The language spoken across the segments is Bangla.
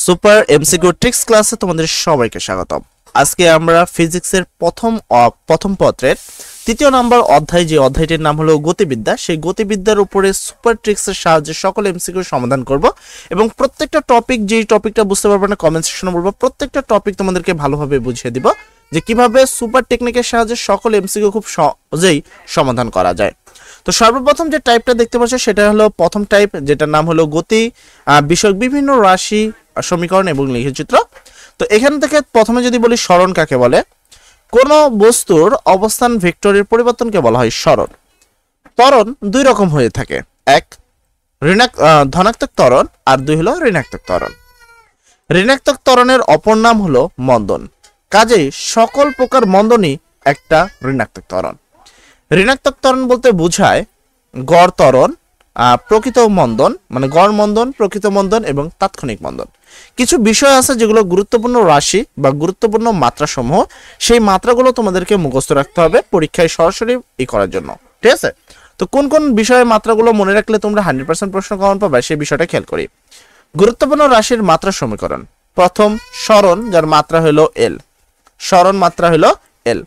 সুপার এমসিকিউ ট্রিক্স ক্লাসে তোমাদের সবাইকে স্বাগতম। আজকে আমরা ফিজিক্সের প্রথম পত্রের ৩য় নম্বর অধ্যায়, যে অধ্যায়টির নাম হলো গতিবিদ্যা, সেই গতিবিদ্যার উপরে সুপার ট্রিক্সের সাহায্যে সকল এমসিকিউ সমাধান করব এবং প্রত্যেকটা টপিক, যেই টপিকটা বুঝতে পারবে না কমেন্ট সেকশনে বলবো, প্রত্যেকটা টপিক তোমাদেরকে ভালোভাবে বুঝিয়ে দিব যে কিভাবে সুপার টেকনিকের সাহায্যে সকল এমসিকিউ খুব সহজেই সমাধান করা যায়। তো সর্বপ্রথম যে টাইপটা দেখতে পাচ্ছ সেটা হলো প্রথম টাইপ, যেটার নাম হলো গতি বিষয়ক বিভিন্ন রাশি, সমীকরণ এবং লিখচিত্র। তো এখান থেকে প্রথমে যদি বলি সরণ কাকে বলে, কোন বস্তুর অবস্থান ভেক্টরের পরিবর্তনকে বলা হয় সরণ। ত্বরণ দুই রকম হয়ে থাকে, এক ধনাত্মক ত্বরণ আর দুই হলো ঋণাত্মক ত্বরণ। ঋণাত্মক ত্বরণের অপর নাম হলো মন্দন, কাজেই সকল প্রকার মন্দনই একটা ঋণাত্মক ত্বরণ। ঋণাত্মক ত্বরণ বলতে বোঝায় গড় ত্বরণ, প্রকৃত মন্দন মানে গড় মন্দন, প্রকৃত মন্দন এবং তাৎক্ষণিক মন্দন। কিছু বিষয় আছে যেগুলো গুরুত্বপূর্ণ রাশি বা গুরুত্বপূর্ণ মাত্রা সমূহ, সেই মাত্রাগুলো তোমাদেরকে মুখস্থ রাখতে হবে পরীক্ষায় সরাসরি করার জন্য, ঠিক আছে? তো কোন কোন বিষয়ের মাত্রাগুলো মনে রাখলে তোমরা 100% প্রশ্ন কমন পাবে সেই বিষয়টা খেয়াল করি। গুরুত্বপূর্ণ রাশির মাত্রা সমীকরণ, প্রথম সরণ, যার মাত্রা হলো এল, সরণ মাত্রা হলো এল।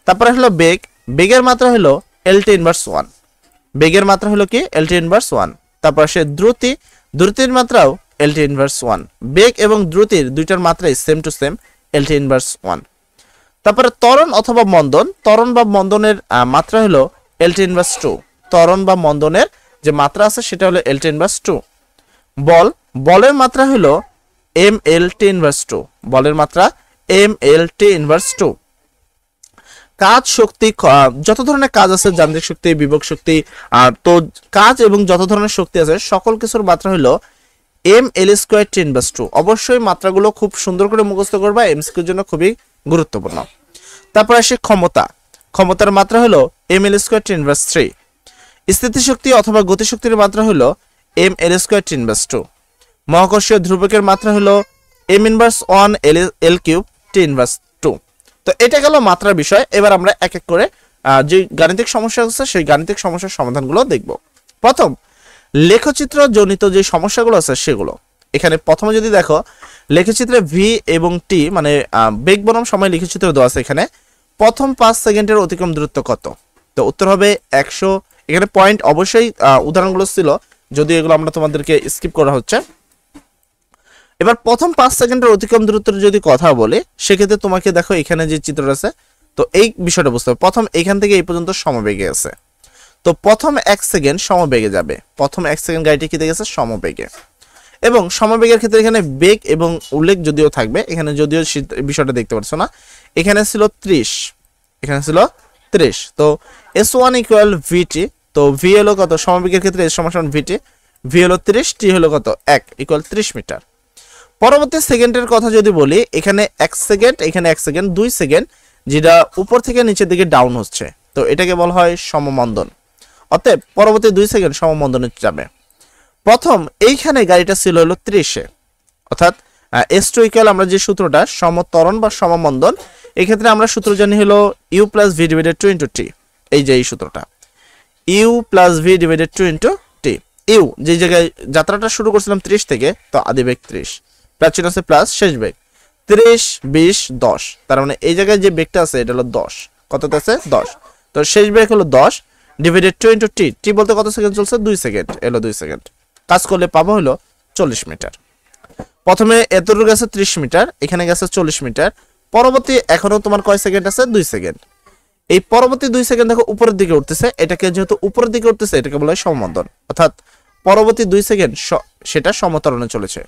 তারপরে হলো বেগ, বেগের মাত্রা হলো এলটি ইনভার্স 1, বেগের মাত্রা হলো কি এলটি ইনভার্স 1। তারপর সে দ্রুতি, দ্রুতির মাত্রাও এলটি ইনভার্স 1। বেগ এবং দ্রুতির দুইটার মাত্রাই same to same, LT inverse 1। তারপরে ত্বরণ অথবা মন্দন, ত্বরণ বা মন্দনের মাত্রা হলো এলটি ইনভার্স 2, ত্বরণ বা মন্দনের যে মাত্রা আছে সেটা হলো এলটি ইনভার্স 2। বল, বলের মাত্রা হলো এম এলটি ইনভার্স 2, বলের মাত্রা এম এলটি ইনভার্স 2। কাজ, শক্তি, যত ধরনের কাজ আছে, যান্ত্রিক শক্তি, বিভব শক্তি, তো কাজ এবং যত ধরনের শক্তি আছে সকল কিছুর মাত্রা হলো M L square T inverse 2। অবশ্যই মাত্রাগুলো খুব সুন্দর করে মুখস্থ করবা, এমসিকিউর জন্য খুবই গুরুত্বপূর্ণ। তারপর আসে ক্ষমতা, ক্ষমতার মাত্রা হলো M L square T inverse 3। স্থিতিশক্তি অথবা গতিশক্তির মাত্রা হলো M L square T inverse 2। মহাকর্ষীয় ধ্রুবকের মাত্রা হলো M inverse 1 L cube T inverse 2। তো এটা গেল মাত্রার বিষয়। এবার আমরা এক এক করে যে গাণিতিক সমস্যা আছে সেই গাণিতিক সমস্যার সমাধানগুলো দেখব। প্রথম, লেখচিত্র জনিত যে সমস্যাগুলো আছে সেগুলো। এখানে প্রথমে যদি দেখো লেখচিত্রে ভি এবং টি মানে বেগ বনাম সময় লেখচিত্র দেওয়া আছে। এখানে প্রথম 5 সেকেন্ডের অতিক্রম দূরত্ব কত? তো উত্তর হবে 100। এখানে পয়েন্ট অবশ্যই উদাহরণগুলো ছিল, যদি এগুলো আমরা তোমাদেরকে স্কিপ করা হচ্ছে। এবার প্রথম 5 সেকেন্ডের অতিক্রম দূরত্বের যদি কথা বলি, সেক্ষেত্রে তোমাকে দেখো এখানে যে চিত্র আছে, তো এই বিষয়টা বুঝতে হবে। প্রথম এখান থেকে এই পর্যন্ত সমবেগে আছে, তো প্রথম 1 সেকেন্ড সমবেগে যাবে, প্রথম 1 সেকেন্ড গাড়িটি কি গেছে সমবেগে। এবং সমবেগের ক্ষেত্রে এখানে বেগ এবং উল্লেখ যদিও থাকবে, এখানে যদিও বিষয়টা দেখতে পাচ্ছ না, এখানে ছিল 30, এখানে ছিল 30। তো S1 ইকুয়াল ভিটি, তো ভি হলো কত সমবেগের ক্ষেত্রে S সমান ভিটি, ভি হলো 30, টি হলো কত 1 ইকুয়াল 30 মিটার। পরবর্তী সেকেন্ডের কথা যদি বলি, এখানে 1 সেকেন্ড, এখানে 1 সেকেন্ড, 2 সেকেন্ড, যেটা উপর থেকে নিচের দিকে ডাউন হচ্ছে, তো এটাকে বলা হয় সমমন্দন। অতএব পরবর্তী 2 সেকেন্ড সমমন্দনে যাবে। প্রথম এইখানে গাড়িটা ছিল হলো 30-এ, অর্থাৎ S2 ইকুয়াল আমরা যে সূত্রটা সমত্বরণ বা সমমন্দন, এই ক্ষেত্রে আমরা সূত্র জানি হলো U plus V divided 2 into t. এই যে এই সূত্রটা U plus V divided 2 into t. U যে জায়গায় যাত্রাটা শুরু করছিলাম 30 থেকে, তো আদিবেগ 30 প্লাস চিহ্ন আছে প্লাস, শেষ বেগ 30, 20, 10, তার মানে এই জায়গায় যে বেগটা আছে এটা হলো 10। কততে আছে 10, তো শেষ বেগ হলো 10 ডিভাইডেড 2 ইন্টু টি। টি বলতে কত সেকেন্ড চলছে 2 সেকেন্ড, এলো 2 সেকেন্ড। কাজ করলে পাবো হলো 40 মিটার। প্রথমে এতটুকু গেছে 30 মিটার, এখানে গেছে 40 মিটার। পরবর্তী এখনো তোমার কয় সেকেন্ড আছে 2 সেকেন্ড। এই পরবর্তী 2 সেকেন্ড দেখো উপরের দিকে উঠতেছে, এটাকে যেহেতু উপরের দিকে উঠতেছে এটাকে বলা হয় সমমন্দন, অর্থাৎ পরবর্তী 2 সেকেন্ড সেটা সমত্বরণে চলেছে।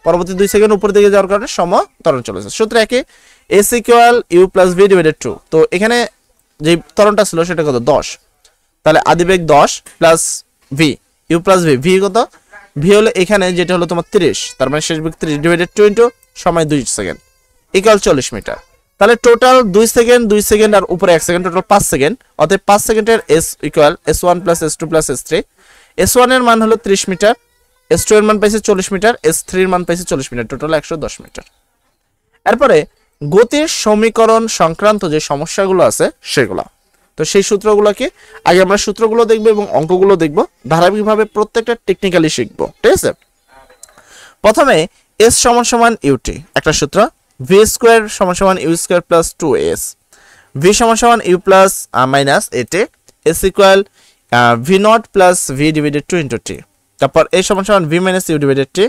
পরবর্তী 2 সেকেন্ড উপর দিকে যাওয়ার কারণে সমত্বরণ চলেছে। সূত্র একই, S equal U plus V divided 2। তো এখানে যে ত্বরণটা ছিল সেটা কত 10, তাহলে আদিবেগ 10 plus V, U plus V, V কত V হলো এখানে যেটা হলো তোমার 30, তার মানে শেষ বেগ 30 ডিভাইডেড 2 ইন্টু সময় 2 সেকেন্ড ইকুয়াল 40 মিটার। তাহলে টোটাল 2 সেকেন্ড, 2 সেকেন্ড আর উপরে 1 সেকেন্ড, টোটাল 5 সেকেন্ড। অতএব 5 সেকেন্ডের S equal S1 plus S2 plus S3। S1 এর মান হলো 30 মিটার, S2 এর মান পাইছে 40 মিটার, S3 এর মান পাইছে 40 মিটার, টোটাল 110 মিটার। এরপরে গতির সমীকরণ সংক্রান্ত যে সমস্যাগুলো আছে সেগুলো, তো সেই সূত্রগুলোকে আগে আমরা সূত্রগুলো দেখব এবং অঙ্কগুলো দেখব, ধারাবাহিকভাবে প্রত্যেকটা টেকনিক্যালি শিখবো, ঠিক আছে? প্রথমে এস সমান সমান ইউটি, একটা সূত্র ভি স্কোয়ার সমান সমান you square plus 2s, v সমান সমান you plus minus at, s equal v not plus v divided 2 into t, তারপর এ সমান সমান v minus u divided t,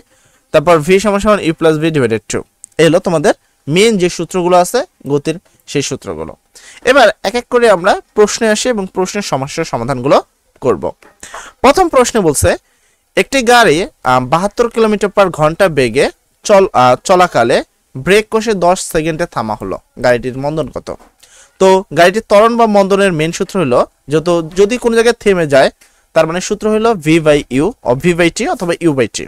তারপর ভি সমান সমান ইউ প্লাস ভি ডিভাইডেড 2। এই হলো তোমাদের মেন যে সূত্রগুলো আছে গতির সেই সূত্রগুলো। এবার এক এক করে আমরা প্রশ্নে আসি এবং প্রশ্নের সমস্যার সমাধানগুলো করব। প্রথম প্রশ্নে বলছে একটি গাড়ি 72 কিলোমিটার পার ঘন্টা বেগে চলাকালে ব্রেক কষে 10 সেকেন্ডে থামা হলো, গাড়িটির মন্দন কত? তো গাড়িটির ত্বরণ বা মন্দনের মেন সূত্র হলো যদি কোনো জায়গায় থেমে যায় তার মানে সূত্র হলো v by u v by t অথবা ইউ বাই টি।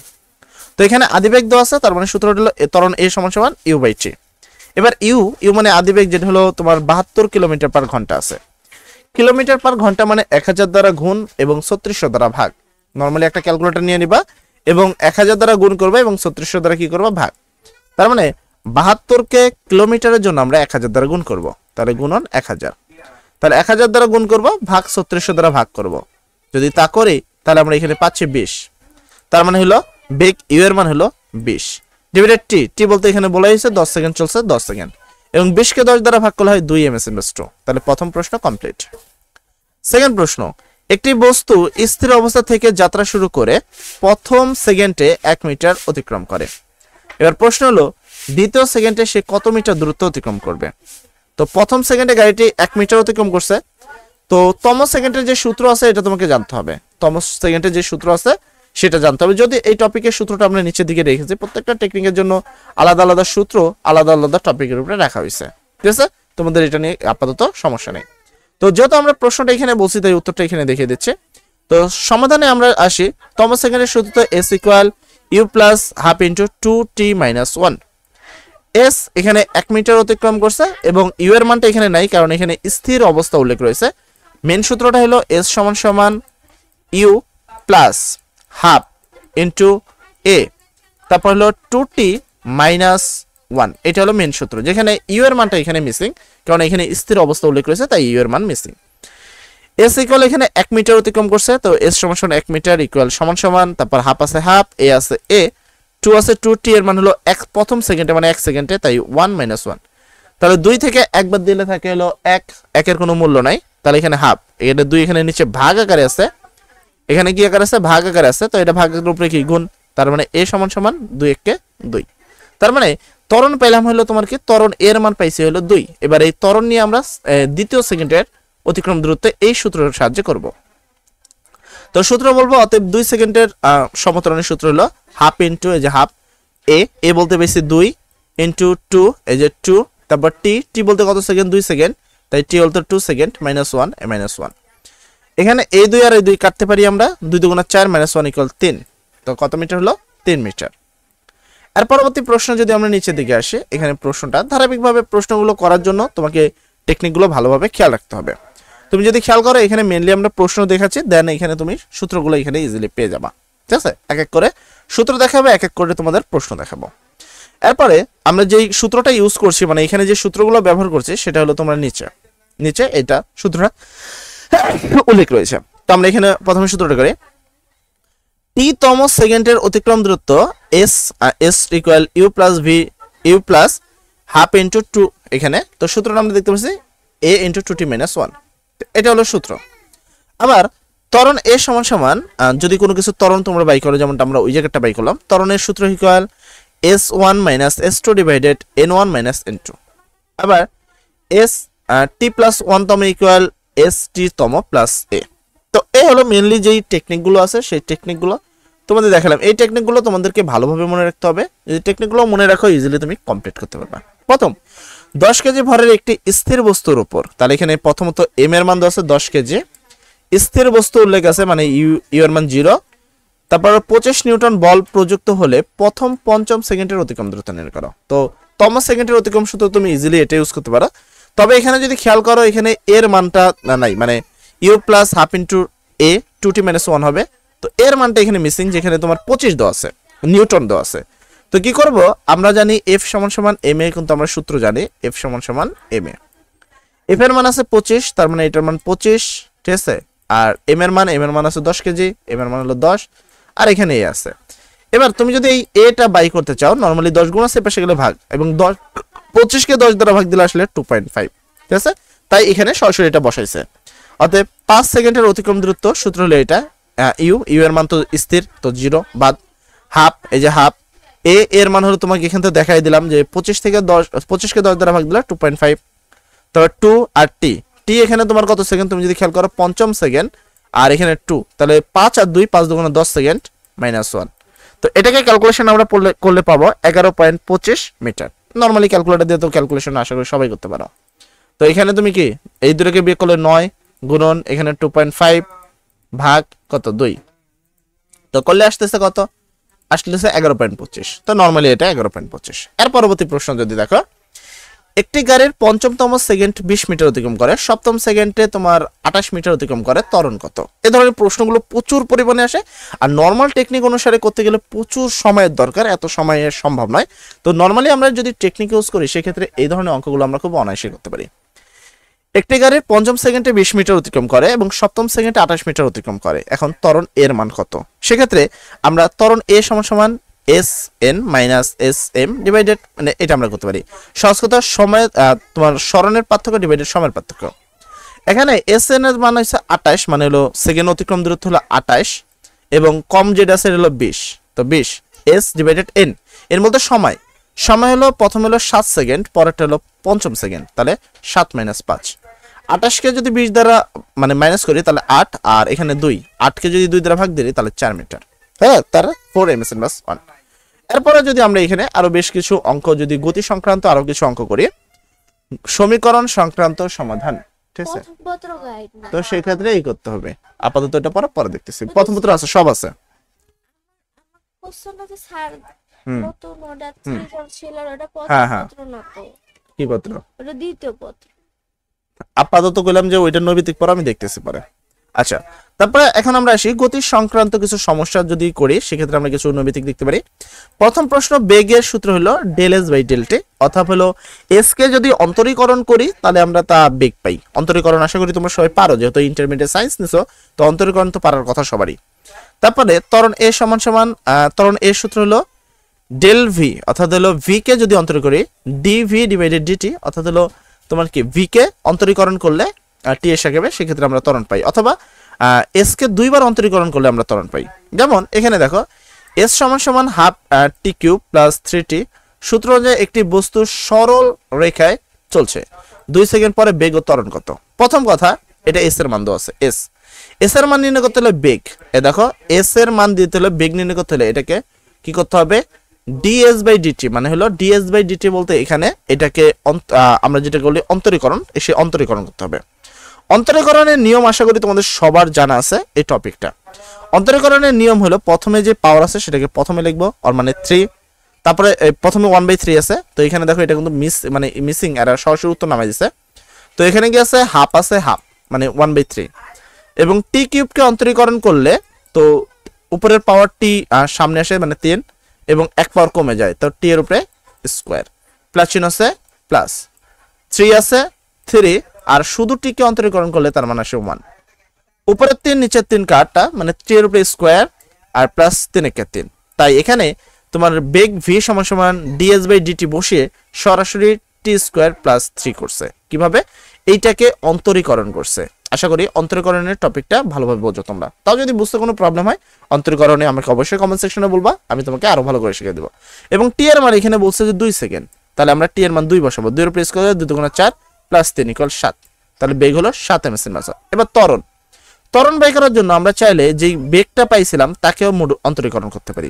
তো এখানে আদিবেগ দেওয়া আছে, তার মানে সূত্র হলো ত্বরণ এ সমান সমান ইউ বাই টি। এবার ইউ মানে আদিবেগ, যেটা হলো তোমার 72 কিলোমিটার পার ঘন্টা আছে। কিলোমিটার পার ঘন্টা মানে 1000 দ্বারা গুণ এবং 3600 দ্বারা ভাগ। নর্মালি একটা ক্যালকুলেটর নিয়ে নিবা এবং 1000 দ্বারা গুণ করবে এবং 3600 দ্বারা কি করবা ভাগ। তার মানে 72কে কিলোমিটারের জন্য আমরা 1000 দ্বারা গুণ করব, তাহলে গুণন 1000, তাহলে 1000 দ্বারা গুণ করব ভাগ 3600 দ্বারা ভাগ করব। যদি তা করি তাহলে আমরা এখানে পাচ্ছি 20, তার মানে হলো বেগ ইউ এর মান হলো 20 ডিভাইডেড টি বলতে এখানে বলা হয়েছে 10 সেকেন্ড চলছে 10 সেকেন্ড এবং 20 কে 10 দ্বারা ভাগ করলে হয় 2 ms/2। তাহলে প্রথম প্রশ্ন কমপ্লিট। সেকেন্ড প্রশ্ন, একটি বস্তু স্থির অবস্থা থেকে যাত্রা শুরু করে প্রথম সেকেন্ডে 1 মিটার অতিক্রম করে। এবার প্রশ্ন হলো দ্বিতীয় সেকেন্ডে সে কত মিটার দূরত্ব অতিক্রম করবে? তো প্রথম সেকেন্ডে গাড়িটি 1 মিটার অতিক্রম করছে, তো তম সেকেন্ডের যে সূত্র আছে এটা তোমাকে জানতে হবে। তম সেকেন্ডের যে সূত্র আছে সেটা জানতে হবে। যদি এই টপিকের সূত্রটা আমরা নিচের দিকে রেখেছি, প্রত্যেকটা টেকনিকের জন্য আলাদা আলাদা সূত্র আলাদা আলাদা টপিকের উপরে রাখা হয়েছে, ঠিক আছে? তোমাদের এটা নিয়ে আপাতত সমস্যা নেই। তো যেহেতু আমরা প্রশ্নটা এখানে বলছি তাই উত্তরটা এখানে দেখিয়ে দিচ্ছি। তো সমাধানে আমরা আসি। তম সেকেন্ডের সূত্র S equal U plus half into 2t minus 1। S এখানে 1 মিটার অতিক্রম করছে এবং ইউ এর মানটা এখানে নাই কারণ এখানে স্থির অবস্থা উল্লেখ রয়েছে। মেন সূত্রটা হলো এস সমান সমান ইউ প্লাস হাফ ইন্টু এ, তারপর হলো 2t মাইনাস 1। এটা হলো মেন সূত্র, যেখানে ইউ এর মানটা এখানে মিসিং কারণ এখানে স্থির অবস্থা উল্লেখ রয়েছে তাই ইউ এর মান মিসিং। এস ইকুয়াল এখানে 1 মিটার অতিক্রম করছে, তো এস সমান সমান 1 মিটার ইকুয়াল সমান সমান, তারপর হাফ আছে হাফ, এ আছে এ, 2 আছে 2t এর মান হলো প্রথম সেকেন্ডে মানে 1 সেকেন্ডে, তাই 1 মাইনাস 1। তাহলে 2 থেকে 1 বাদ দিলে থাকে হলো 1, 1 এর কোনো মূল্য নাই, তাহলে এখানে হাফ, এটা 2 এখানে নিচে ভাগ আকারে আছে, এখানে কি আকারে আছে ভাগ আকারে আছে, তো এটা ভাগের উপরে কি গুণ, তার মানে এ সমান সমান 2 1 কে 2। তার মানে ত্বরণ পেলাম হলো তোমার কি ত্বরণ এর মান পাইছি হলো 2। এবার এই ত্বরণ নিয়ে আমরা দ্বিতীয় সেকেন্ডের অতিক্রম দূরত্ব এই সূত্রের সাহায্যে করব। তো সূত্র বলবো অতএব 2 সেকেন্ডের সমত্বরণের সূত্র হলো হাফ ইনটু এই যে হাফ এ বলতে পেয়েছি 2 ইনটু 2 এই যে 2, তারপর টি বলতে কত সেকেন্ড 2 সেকেন্ড, তাই টি বলতে 2 সেকেন্ড মাইনাস 1 এ মাইনাস 1। এখানে এই 2 আর এই 2 কাটতে পারি আমরা, 2 2 গুণা 4 মাইনাস 1 ইকুয়াল 3। তো কত মিটার হলো 3 মিটার। আর পরবর্তী প্রশ্ন যদি আমরা নিচের দিকে আসি, এখানে প্রশ্নটা ধারাবাহিকভাবে প্রশ্নগুলো করার জন্য তোমাকে টেকনিকগুলো ভালোভাবে খেয়াল রাখতে হবে। তুমি যদি খেয়াল করো এখানে মেইনলি আমরা প্রশ্ন দেখাচ্ছি, দেন এখানে তুমি সূত্রগুলো এখানে ইজিলি পেয়ে যাবা, ঠিক আছে? এক এক করে সূত্র দেখাবো, এক এক করে তোমাদের প্রশ্ন দেখাবো। এরপরে আমরা যেই সূত্রটা ইউজ করছি মানে এখানে যে সূত্রগুলো ব্যবহার করছি সেটা হলো তোমরা নিচে এটা সূত্রটা উল্লেখ রয়েছে। তো আমরা এখানে প্রথমে সূত্রটা করি, টি তম সেকেন্ডের অতিক্রম দূরত্ব S equal U plus V U plus half into 2 এখানে। তো সূত্রটা আমরা দেখতে পাচ্ছি এ ইন্টু 2t মাইনাস 1, এটা হলো সূত্র। আবার ত্বরণ এ সমান সমান যদি কোনো কিছু ত্বরণ তোমরা বাই করো, যেমনটা আমরা ওই জায়গাটা বাই করলাম, ত্বরণের সূত্র equal s1 minus s2 divided n1 minus n2। আবার s t প্লাস 1 তম ইকুয়াল s t তম প্লাস a। তো এই হলো মেইনলি যেই টেকনিকগুলো আছে সেই টেকনিকগুলো তোমাদের দেখালাম। এই টেকনিকগুলো তোমাদেরকে ভালোভাবে মনে রাখতে হবে, যদি টেকনিকগুলো মনে রাখো ইজিলি তুমি কমপ্লিট করতে পারবে। প্রথম 10 কেজি ভরের একটি স্থির বস্তুর উপর, তাহলে এখানে প্রথমত এম এর মান দেওয়া আছে 10 কেজি, স্থির বস্তু উল্লেখ আছে মানে ইউ এর মান 0, তারপর 25 নিউটন বল প্রযুক্ত হলে প্রথম পঞ্চম সেকেন্ডের অতিক্রম দূরত্ব নির্ণয় করো। তো তম সেকেন্ডের অতিক্রম সূত্র তুমি ইজিলি এটা ইউজ করতে পারো। তবে এখানে যদি খেয়াল করো এখানে এর মানটা নাই, মানে ইউ প্লাস হাফ ইন্টু এ 2t মাইনাস 1 হবে, তো এর মানটা এখানে মিসিং, যেখানে তোমার 25 দেওয়া আছে নিউটন দেওয়া আছে। তো কি করব, আমরা জানি এফ সমান সমান এম এ, কিন্তু আমরা সূত্র জানি এফ সমান সমান এম এ। এফ এর মান আছে 25, তার মানে এটার মান 25, ঠিক আছে? আর এম এর মান আছে 10 কেজি, এম এর মান হলো 10, আর এখানে এ আছে। এবার তুমি যদি এই এটা বাই করতে চাও, নরমালি 10 গুণ আছে পাশে গেলে ভাগ, এবং 25 কে 10 দ্বারা ভাগ দিলে আসলে 2.5, ঠিক আছে? তাই এখানে সরাসরি এটা বসাইছে। অতএব 5 সেকেন্ডের অতিক্রম দূরত্ব সূত্র হলো এটা, ইউ এর মান তো স্থির, তো 0 বাদ হাফ, এই যে হাফ এ এর মান হলো তোমাকে এখান থেকে দেখাই দিলাম যে 25 কে 10 দ্বারা ভাগ দিলে 2.5, তবে 2 আর টি এখানে তোমার কত সেকেন্ড তুমি যদি খেয়াল করো 5ম সেকেন্ড, আর এখানে 2, তাহলে 5 আর 2 5 দুগুণে 10 সেকেন্ড -1। তো এটাকে ক্যালকুলেশন আমরা করলে পাবো 11.25 মিটার। নরমালি ক্যালকুলেটর দিয়ে তো ক্যালকুলেশন আশা করি সবাই করতে পারো। তো এখানে তুমি কি এই দুটোকে বিয়োগ করলে 9 গুণন এখানে 2.5 ভাগ কত 2, তো করলে আসতেছে কত, আসতেছে 11.25। তো নরমালি এটা 11.25। এর পরবর্তী প্রশ্ন যদি দেখো, একটি গাড়ির 5মতম সেকেন্ড 20 মিটার অতিক্রম করে, 7ম সেকেন্ডে তোমার 28 মিটার অতিক্রম করে, ত্বরণ কত? এ ধরনের প্রশ্নগুলো প্রচুর পরিমাণে আসে, আর নর্মাল টেকনিক অনুসারে করতে গেলে প্রচুর সময়ের দরকার, এত সময়ে সম্ভব নয়। তো নর্মালি আমরা যদি টেকনিক ইউজ করি সেক্ষেত্রে এই ধরনের অঙ্কগুলো আমরা খুব অনায়াসে করতে পারি। একটি গাড়ির 5ম সেকেন্ডে 20 মিটার অতিক্রম করে এবং 7ম সেকেন্ডে 28 মিটার অতিক্রম করে, এখন ত্বরণ এর মান কত? সেক্ষেত্রে আমরা ত্বরণ এ সমান S N minus S M divided, মানে এটা আমরা করতে পারি সহজ কথা সময় তোমার স্মরণের পার্থক্য ডিভাইডেড সময়ের পার্থক্য। এখানে এস এন এর মান হচ্ছে 28, মানে হলো সেকেন্ড অতিক্রম দূরত্ব হলো 28, এবং কম যেটা আছে হলো 20, তো 20 এস ডিভাইডেড এন, এর মধ্যে সময় হলো প্রথম হলো 7 সেকেন্ড, পরেরটা হলো 5ম সেকেন্ড, তাহলে 7 - 5। 28 কে যদি 20 দ্বারা মানে মাইনাস করি তাহলে 8, আর এখানে 2, 8 কে যদি 2 দ্বারা ভাগ দিই তাহলে 4 মিটার, হ্যাঁ, তার 4 m/s1। এরপরে যদি আমরা এখানে আরো বেশ কিছু অঙ্ক, যদি গতি সংক্রান্ত আরো কিছু অঙ্ক করি, সমীকরণ সংক্রান্ত সমাধান, ঠিক আছে? তো সেই ক্ষেত্রে এই করতে হবে। আপাতত এটা পরে দেখতেছি, প্রথম পত্র আছে, সব আছে। হ্যাঁ, কি পত্র? দ্বিতীয় পত্র। আপাতত কইলাম যে ওইটা নৈবিত্তিক পর আমি দেখতেছি পরে। আচ্ছা, তারপরে এখন আমরা আসি গতি সংক্রান্ত কিছু সমস্যা যদি করি সেক্ষেত্রে আমরা কিছু নৈবিত্তিক দেখতে পারি। প্রথম প্রশ্ন, বেগের সূত্র হলো del S by del T, অর্থাৎ হলো এস কে যদি অন্তরীকরণ করি তাহলে আমরা তা বেগ পাই। অন্তরীকরণ আশা করি তোমরা সবাই পারো, যেহেতু ইন্টারমিডিয়েট সায়েন্স নিছো, তো অন্তরীকরণ তো পারার কথা সবারই। তারপরে ত্বরণ এ সমান ত্বরণ এর সূত্র হলো ডেল ভি, অর্থাৎ হলো ভি কে যদি অন্তরীকরণ করি ডিভি ডিভাইডেড ডিটি, অর্থাৎ হলো তোমার কি ভি কে অন্তরীকরণ করলে টি এর সাথে সেক্ষেত্রে আমরা ত্বরণ পাই, অথবা এস কে 2বার অন্তরীকরণ করলে আমরা ত্বরণ পাই। যেমন এখানে দেখো এস সমান হাফ টি কিউব প্লাস 3t, সূত্র অনুযায়ী একটি বস্তু সরল রেখায় চলছে, 2 সেকেন্ড পরে বেগ ও ত্বরণ কত? প্রথম কথা, এটা এস এর মান দেওয়া আছে, এস এর মান নির্ণয় করতে হলে বেগ, এ দেখো এস এর মান দিতে হলে বেগ নির্ণয় করতে হলে এটাকে কি করতে হবে, ds বাই dt, মানে হলো ds বাই dt বলতে এখানে এটাকে আমরা যেটা বলি অন্তরীকরণ, এসে অন্তরীকরণ করতে হবে। অন্তরীকরণের নিয়ম আশা করি তোমাদের সবার জানা আছে এই টপিকটা। অন্তরীকরণের নিয়ম হলো প্রথমে যে পাওয়ার আছে সেটাকে প্রথমে লিখবো, আর মানে 3, তারপরে প্রথমে 1/3 আছে, তো এখানে দেখো এটা কিন্তু মিসিং এরা সরাসরি উত্তর নামাই দিছে। তো এখানে কি আছে, হাফ আছে, হাফ মানে 1/3, এবং টি কিউবকে অন্তরীকরণ করলে তো উপরের পাওয়ার টি সামনে আসে মানে 3, এবং 1 পাওয়ার কমে যায়, তো টি এর উপরে স্কোয়ার, প্লাস চিহ্ন আছে প্লাস, 3 আছে 3, আর শুধু টি কে অন্তরীকরণ করলে তার মানে আসে 1। উপরের 3 নিচের 3 কাটটা মানে 3 এর উপরে স্কোয়ার আর প্লাস 3 একে 3, তাই এখানে তোমার বেগ ভি সমান ds বাই dt বসিয়ে সরাসরি টি স্কোয়ার প্লাস 3 করছে। কিভাবে? এইটাকে অন্তরীকরণ করছে। আশা করি অন্তরীকরণের টপিকটা ভালোভাবে বোঝো তোমরা। তাও যদি বুঝতে কোনো প্রবলেম হয় অন্তরীকরণে আমাকে অবশ্যই কমেন্ট সেকশনে বলবা, আমি তোমাকে আরো ভালো করে শিখিয়ে দেবো। এবং টি এর মান এখানে বলছে যে 2 সেকেন্ড, তাহলে আমরা টি এর মান 2 বসাবো, 2 এর উপরে স্কোয়ার 2 × 4 প্লাস 3 = 7, তাহলে বেগ হলো 7 m/s। এবার ত্বরণ বের করার জন্য আমরা চাইলে যে বেগটা পাইছিলাম তাকেও অন্তরীকরণ করতে পারি।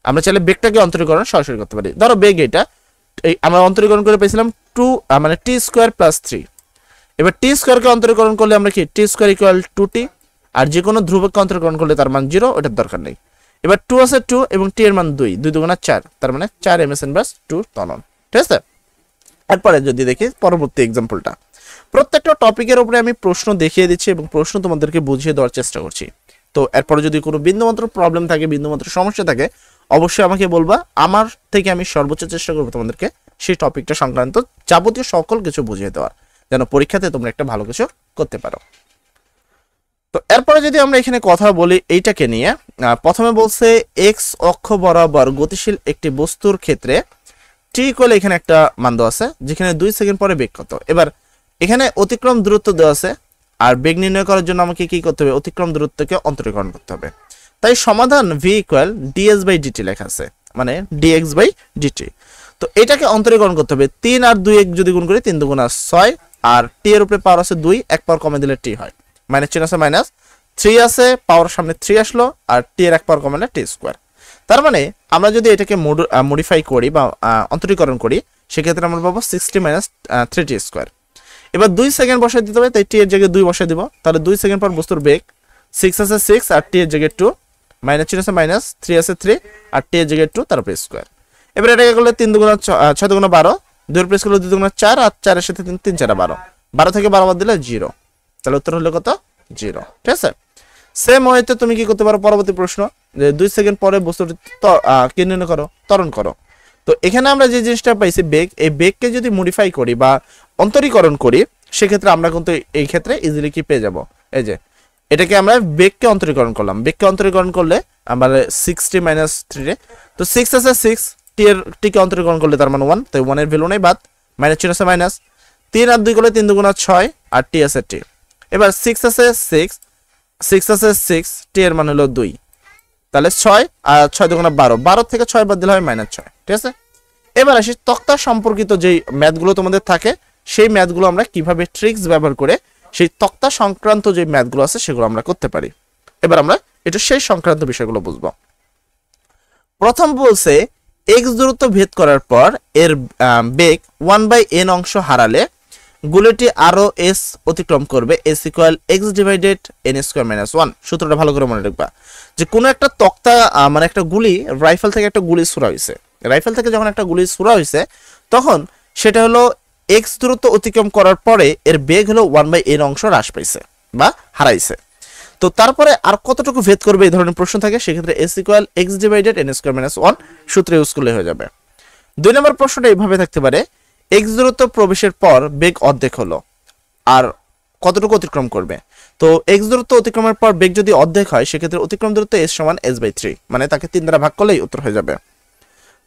আমরা চাইলে বেগটাকে অন্তরীকরণ সরাসরি করতে পারি। ধরো বেগ এটা আমরা অন্তরীকরণ করে পেয়েছিলাম 2 মানে টি স্কোয়ার প্লাস 3, এবার টি স্কোয়ারকে অন্তরীকরণ করলে আমরা কি টি স্কোয়ার ইকুয়াল 2t, আর যে কোনো ধ্রুবককে অন্তরীকরণ করলে তার মান 0, ওটার দরকার নেই। এবার 2 আছে 2 এবং টি এর মান 2, 2 × 4, তার মানে 4 m/s2 ত্বরণ, ঠিক আছে? এরপরে যদি দেখি পরবর্তী এক্সাম্পলটা, প্রত্যেকটা টপিকের উপরে আমি প্রশ্ন দেখিয়ে দিচ্ছি এবং প্রশ্ন তোমাদেরকে বুঝিয়ে দেওয়ার চেষ্টা করছি। তো এরপরে যদি কোনো বিন্দুমাত্র প্রবলেম থাকে, বিন্দুমাত্র সমস্যা থাকে, অবশ্যই আমাকে বলবা, আমার থেকে আমি সর্বোচ্চ চেষ্টা করবো তোমাদেরকে সেই টপিকটা সংক্রান্ত যাবতীয় সকল কিছু বুঝিয়ে দেওয়ার, যেন পরীক্ষাতে তোমরা একটা ভালো কিছু করতে পারো। তো এরপরে যদি আমরা এখানে কথা বলি এইটাকে নিয়ে, প্রথমে বলছে এক্স অক্ষ বরাবর গতিশীল একটি বস্তুর ক্ষেত্রে টি ইকুয়াল এখানে একটা মান দেওয়া আছে যেখানে 2 সেকেন্ড পরে বেগ কত। এবার এখানে অতিক্রম দূরত্ব দেওয়া আছে আর বেগ নির্ণয় করার জন্য আমাকে কি করতে হবে, অতিক্রম দূরত্বকে অন্তরীকরণ করতে হবে। তাই সমাধান V equal DS by DT লেখা আছে, মানে ডিএক্স বাই ডিটি। তো এটাকে অন্তরীকরণ করতে হবে, 3 আর 2 1 যদি গুণ করি 3 2 6 আর টি এর উপরে পাওয়ার আছে 2, এক পাওয়ার কমে দিলে টি হয়, মাইনাস চিহ্ন আছে মাইনাস, 3 আছে পাওয়ার সামনে 3 আসলো আর টি এর এক পাওয়ার কমালে টি স্কোয়ার। তার মানে আমরা যদি এটাকে মডিফাই করি বা অন্তরীকরণ করি সেক্ষেত্রে আমরা পাবো 60 মাইনাস 3টি স্কোয়ার। এবার 2 সেকেন্ড বসাই দিতে হবে, তাই টি এর জায়গায় 2 বসাই দিব, তাহলে 2 সেকেন্ড পর বস্তুর বেগ 6 আছে 6 আর টি এর জায়গায় 2, মাইনাস চিহ্ন আছে মাইনাস, 3 আছে 3 আর টি এর জায়গায় 2 তারপরে স্কোয়ার। এবার এটাকে করলে 3 2 6 2 12, 2 এর প্রেস করলে 2 2 4 আর 4 এর সাথে 3 3 4 12, 12 থেকে 12 বাদ দিলে 0, তাহলে উত্তর হলো কত 0। ঠিক আছে, সেম ওয়েতে তুমি কি করতে পারো, পরবর্তী প্রশ্ন যে 2 সেকেন্ড পরে বস্তুটি কি নির্ণয় করো, ত্বরণ করো। তো এখানে আমরা যে জিনিসটা পাইছি বেগ, এই বেগকে যদি মডিফাই করি বা অন্তরীকরণ করি সেক্ষেত্রে আমরা কিন্তু এই ক্ষেত্রে ইজিলি কি পেয়ে যাব, এই যে এটাকে আমরা বেগকে অন্তরীকরণ করলাম, বেগকে অন্তরীকরণ করলে আমরা 60 মাইনাস 3, তো 6 আছে 6 টিকে অন্তরীকরণ করলে তার মানে 1, তো 1 এর ভ্যালু নেই বাদ, মাইনাস চিহ্ন আছে মাইনাস, 3 আর 2 করলে 3 2 6 আর টি আছে টি। এবার 6 আছে 6 আছে 6, টি এর মান হলো 2, তাহলে 6 আর 6 2 12, 12 থেকে 6 বাদ দিলে হয় মাইনাস 6। ঠিক আছে, এবার আসি তক্তা সম্পর্কিত যেই ম্যাথগুলো তোমাদের থাকে সেই ম্যাথগুলো আমরা কিভাবে ট্রিক্স ব্যবহার করে সেই তক্তা সংক্রান্ত যে ম্যাথগুলো আছে সেগুলো আমরা করতে পারি। এবার আমরা এটা সেই সংক্রান্ত বিষয়গুলো বুঝবো। প্রথম বলছে এক্স দূরত্ব ভেদ করার পর এর বেগ 1/n অংশ হারালে গুলিটি আরো এস অতিক্রম করবে, S equal x divided N square minus 1। সূত্রটা ভালো করে মনে রাখবা যে কোনো একটা তক্তা মানে একটা গুলি, রাইফেল থেকে একটা গুলি ছোড়া হয়েছে, রাইফেল থেকে যখন একটা গুলি ছোড়া হয়েছে তখন সেটা হলো এক্স দূরত্ব অতিক্রম করার পরে এর বেগ হলো 1/n অংশ হ্রাস পাইছে বা হারাইছে। তো তারপরে আর কতটুকু ভেদ করবে এই ধরনের প্রশ্ন থাকে, সেক্ষেত্রে S equal x divided N square minus 1 সূত্র ইউজ করলে হয়ে যাবে। 2 নম্বর প্রশ্নটা এইভাবে থাকতে পারে, এক্স দূরত্ব প্রবেশের পর বেগ অর্ধেক হলো আর কতটুকু অতিক্রম করবে। তো এক্স দূরত্ব অতিক্রমের পর বেগ যদি অর্ধেক হয় সেক্ষেত্রে অতিক্রম দূরত্ব এস সমান s/3, মানে তাকে 3 দ্বারা ভাগ করলেই উত্তর হয়ে যাবে।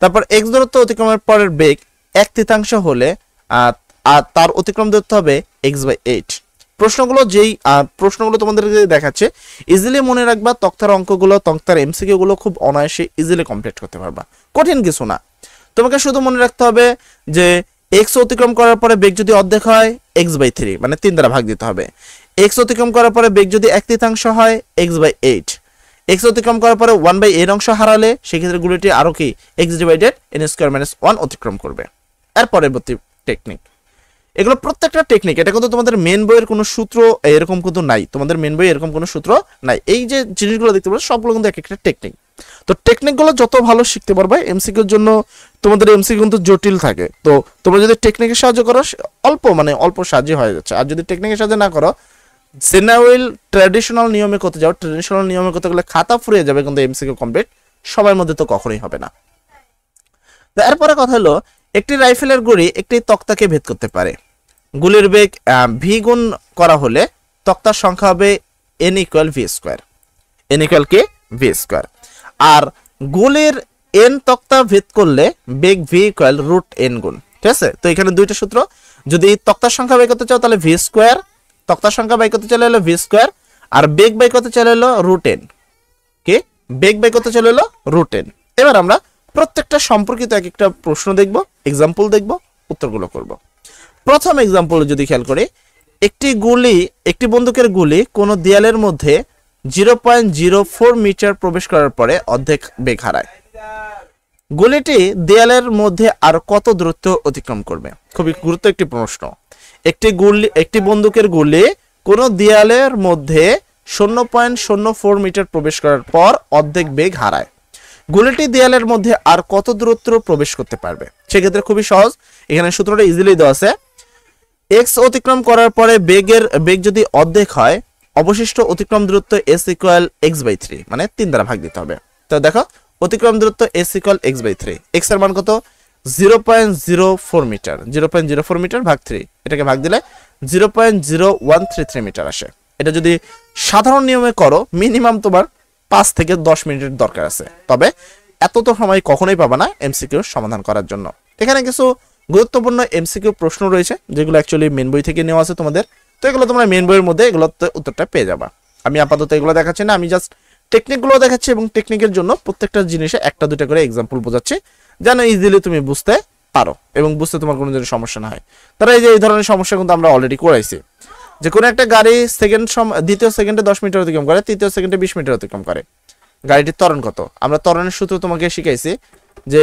তারপর এক্স দূরত্ব অতিক্রমের পরের বেগ 1/3 হলে আর তার অতিক্রম দূরত্ব হবে x/8। প্রশ্নগুলো তোমাদেরকে দেখাচ্ছে, ইজিলি মনে রাখবা, তক্তার অঙ্কগুলো তক্তার এমসিকিউ গুলো খুব অনায়াসে ইজিলি কমপ্লিট করতে পারবা, কঠিন কিছু না। তোমাকে শুধু মনে রাখতে হবে যে এক্স অতিক্রম করার পরে বেগ যদি অর্ধেক হয় x/3, মানে 3 দ্বারা ভাগ দিতে হবে। এক্স অতিক্রম করার পরে বেগ যদি 1/3 হয় x/8। এক্স অতিক্রম করার পরে 1/n অংশ হারালে সেক্ষেত্রে গুলিটি আরো কি x divided N square minus 1 অতিক্রম করবে। এর পরবর্তী টেকনিক, এগুলো প্রত্যেকটা টেকনিক, এটা কিন্তু তোমাদের মেন বইয়ের কোনো সূত্র এরকম কিন্তু নাই, তোমাদের মেন বইয়ে এরকম কোনো সূত্র নাই। এই যে জিনিসগুলো দেখতে পারো সবগুলো কিন্তু এক একটা টেকনিক। তো টেকনিকগুলো যত ভালো শিখতে পারবে এমসিকিউর জন্য, তোমাদের এমসিকিউ কিন্তু জটিল থাকে, তো তোমরা যদি টেকনিকের সাহায্য করো অল্প সাহায্য হয়ে যাচ্ছে। আর যদি টেকনিকের সাহায্য না করো, জেনারেল ট্র্যাডিশনাল নিয়মে করতে যাও, ট্র্যাডিশনাল নিয়মে করতে গেলে খাতা ফুরিয়ে যাবে, কিন্তু এমসিকিউ কমপ্লিট সবার মধ্যে তো কখনোই হবে না। তো এরপরে কথা হলো, একটি রাইফেলের গুলি একটি তক্তাকে ভেদ করতে পারে, গুলির বেগ ভি গুণ করা হলে তক্তার সংখ্যা হবে n equal V square, n equal কি ভি স্কোয়ার। আর গুলির n তক্তা ভেদ করলে বেগ ভি ইকুয়াল রুট n গুণ। ঠিক আছে, তো এখানে দুইটা সূত্র, যদি তক্তার সংখ্যা বাই করতে চাও তাহলে ভি স্কোয়ার, তক্তার সংখ্যা বাই করতে চলে হলো ভি স্কোয়ার, আর বেগ বাই করতে চলে হলো রুট n, কি বেগ বাই করতে চলে হলো রুট n। এবার আমরা প্রত্যেকটা সম্পর্কিত এক একটা প্রশ্ন দেখব, এক্সাম্পল দেখব, উত্তরগুলো করব। প্রথম এক্সাম্পল যদি খেয়াল করি, একটি বন্দুকের গুলি কোনো দেয়ালের মধ্যে 0.04 মিটার প্রবেশ করার পরে অর্ধেক বেগ হারায়, গুলিটি দেয়ালের মধ্যে আর কত দূরত্ব অতিক্রম করবে। খুবই গুরুত্ব একটি প্রশ্ন। একটি বন্দুকের গুলি কোনো দেয়ালের মধ্যে 0.04 মিটার প্রবেশ করার পর অর্ধেক বেগ হারায়, গুলিটি দেয়ালের মধ্যে আর কত দূরত্ব প্রবেশ করতে পারবে। সেক্ষেত্রে খুবই সহজ, এখানে সূত্রটা ইজিলি দেওয়া আছে। এক্স অতিক্রম করার পরে বেগ যদি অর্ধেক হয়, অবশিষ্ট অতিক্রম দূরত্ব এস ইকুয়াল x/3, মানে 3 দ্বারা ভাগ দিতে হবে। তো দেখো অতিক্রম দূরত্ব এস ইকুয়াল x/3, এক্স এর মান কত 0.04 মিটার, 0.04 মিটার ভাগ 3, এটাকে ভাগ দিলে 0.0133 মিটার আসে। এটা যদি সাধারণ নিয়মে করো মিনিমাম তোমার 5 থেকে 10 মিনিটের দরকার আছে, তবে এত তো সময় কখনোই পাবা না এমসিকিউ সমাধান করার জন্য। এখানে কিছু গুরুত্বপূর্ণ এমসিকিউ প্রশ্ন রয়েছে যেগুলো অ্যাকচুয়ালি মেন বই থেকে নেওয়া আছে তোমাদের, তো এগুলো তোমরা মেন বইয়ের মধ্যে এগুলোতে উত্তরটা পেয়ে যাবা। আমি আপাতত এগুলো দেখাচ্ছি না, আমি জাস্ট টেকনিকগুলো দেখাচ্ছি এবং টেকনিকের জন্য প্রত্যেকটা জিনিসে একটা দুটা করে এক্সাম্পল বোঝাচ্ছি যেন ইজিলি তুমি বুঝতে পারো এবং বুঝতে তোমার কোনো ধরনের সমস্যা না হয়। তারা এই যে এই ধরনের সমস্যা কিন্তু আমরা অলরেডি করাইছি, যে কোনো একটা গাড়ি দ্বিতীয় সেকেন্ডে 10 মিটার অতিক্রম করে, তৃতীয় সেকেন্ডে 20 মিটার অতিক্রম করে, গাড়িটির ত্বরণ কত? আমরা ত্বরণের সূত্র তোমাকে শিখাইছি যে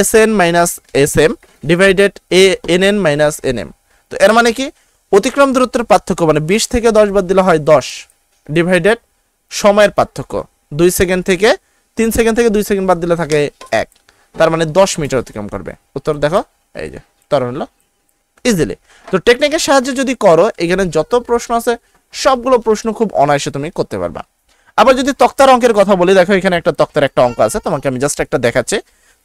SN minus SM divided ANN minus NM। তো এর মানে কি অতিক্রম দূরত্বের পার্থক্য মানে 20 থেকে 10 বাদ দিলে হয় 10 ডিভাইডেড সময়ের পার্থক্য 2 সেকেন্ড থেকে 3 সেকেন্ড থেকে 2 সেকেন্ড বাদ দিলে থাকে 1, তার মানে 10 মিটার অতিক্রম করবে। উত্তর দেখো এই যে ত্বরণ হলো ইজিলি। তো টেকনিকের সাহায্যে যদি করো এখানে যত প্রশ্ন আছে সবগুলো প্রশ্ন খুব অনায়াসে তুমি করতে পারবা। আবার যদি তক্তার অঙ্কের কথা বলি, দেখো এখানে একটা তক্তার একটা অঙ্ক আছে, তোমাকে আমি জাস্ট একটা দেখাচ্ছি।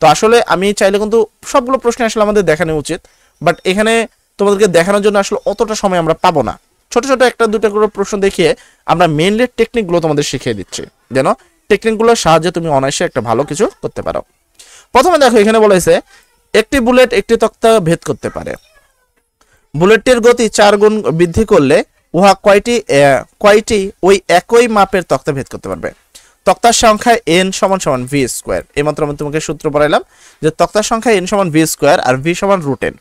তো আসলে আমি চাইলে কিন্তু সবগুলো প্রশ্ন আসলে আমাদের দেখানো উচিত, বাট এখানে তোমাদেরকে দেখানোর জন্য আসলে অতটা সময় আমরা পাবো না। ছোট ছোট একটা দুটো করে প্রশ্ন দেখিয়ে আমরা মেইনলি টেকনিকগুলো তোমাদের শিখিয়ে দিচ্ছি, যেন টেকনিকগুলোর সাহায্যে তুমি অনায়াসে একটা ভালো কিছু করতে পারো। প্রথমে দেখো এখানে বলেছে একটি বুলেট একটি তক্তা ভেদ করতে পারে, বুলেটটির গতি 4 গুণ বৃদ্ধি করলে উহা কয়টি ওই একই মাপের তক্তা ভেদ করতে পারবে? তক্তার সংখ্যা n সমান সমান v স্কয়ার। এইমাত্র আমি তোমাকে সূত্র পড়াইলাম যে তক্তার সংখ্যা n সমান v স্কয়ার আর v সমান √n।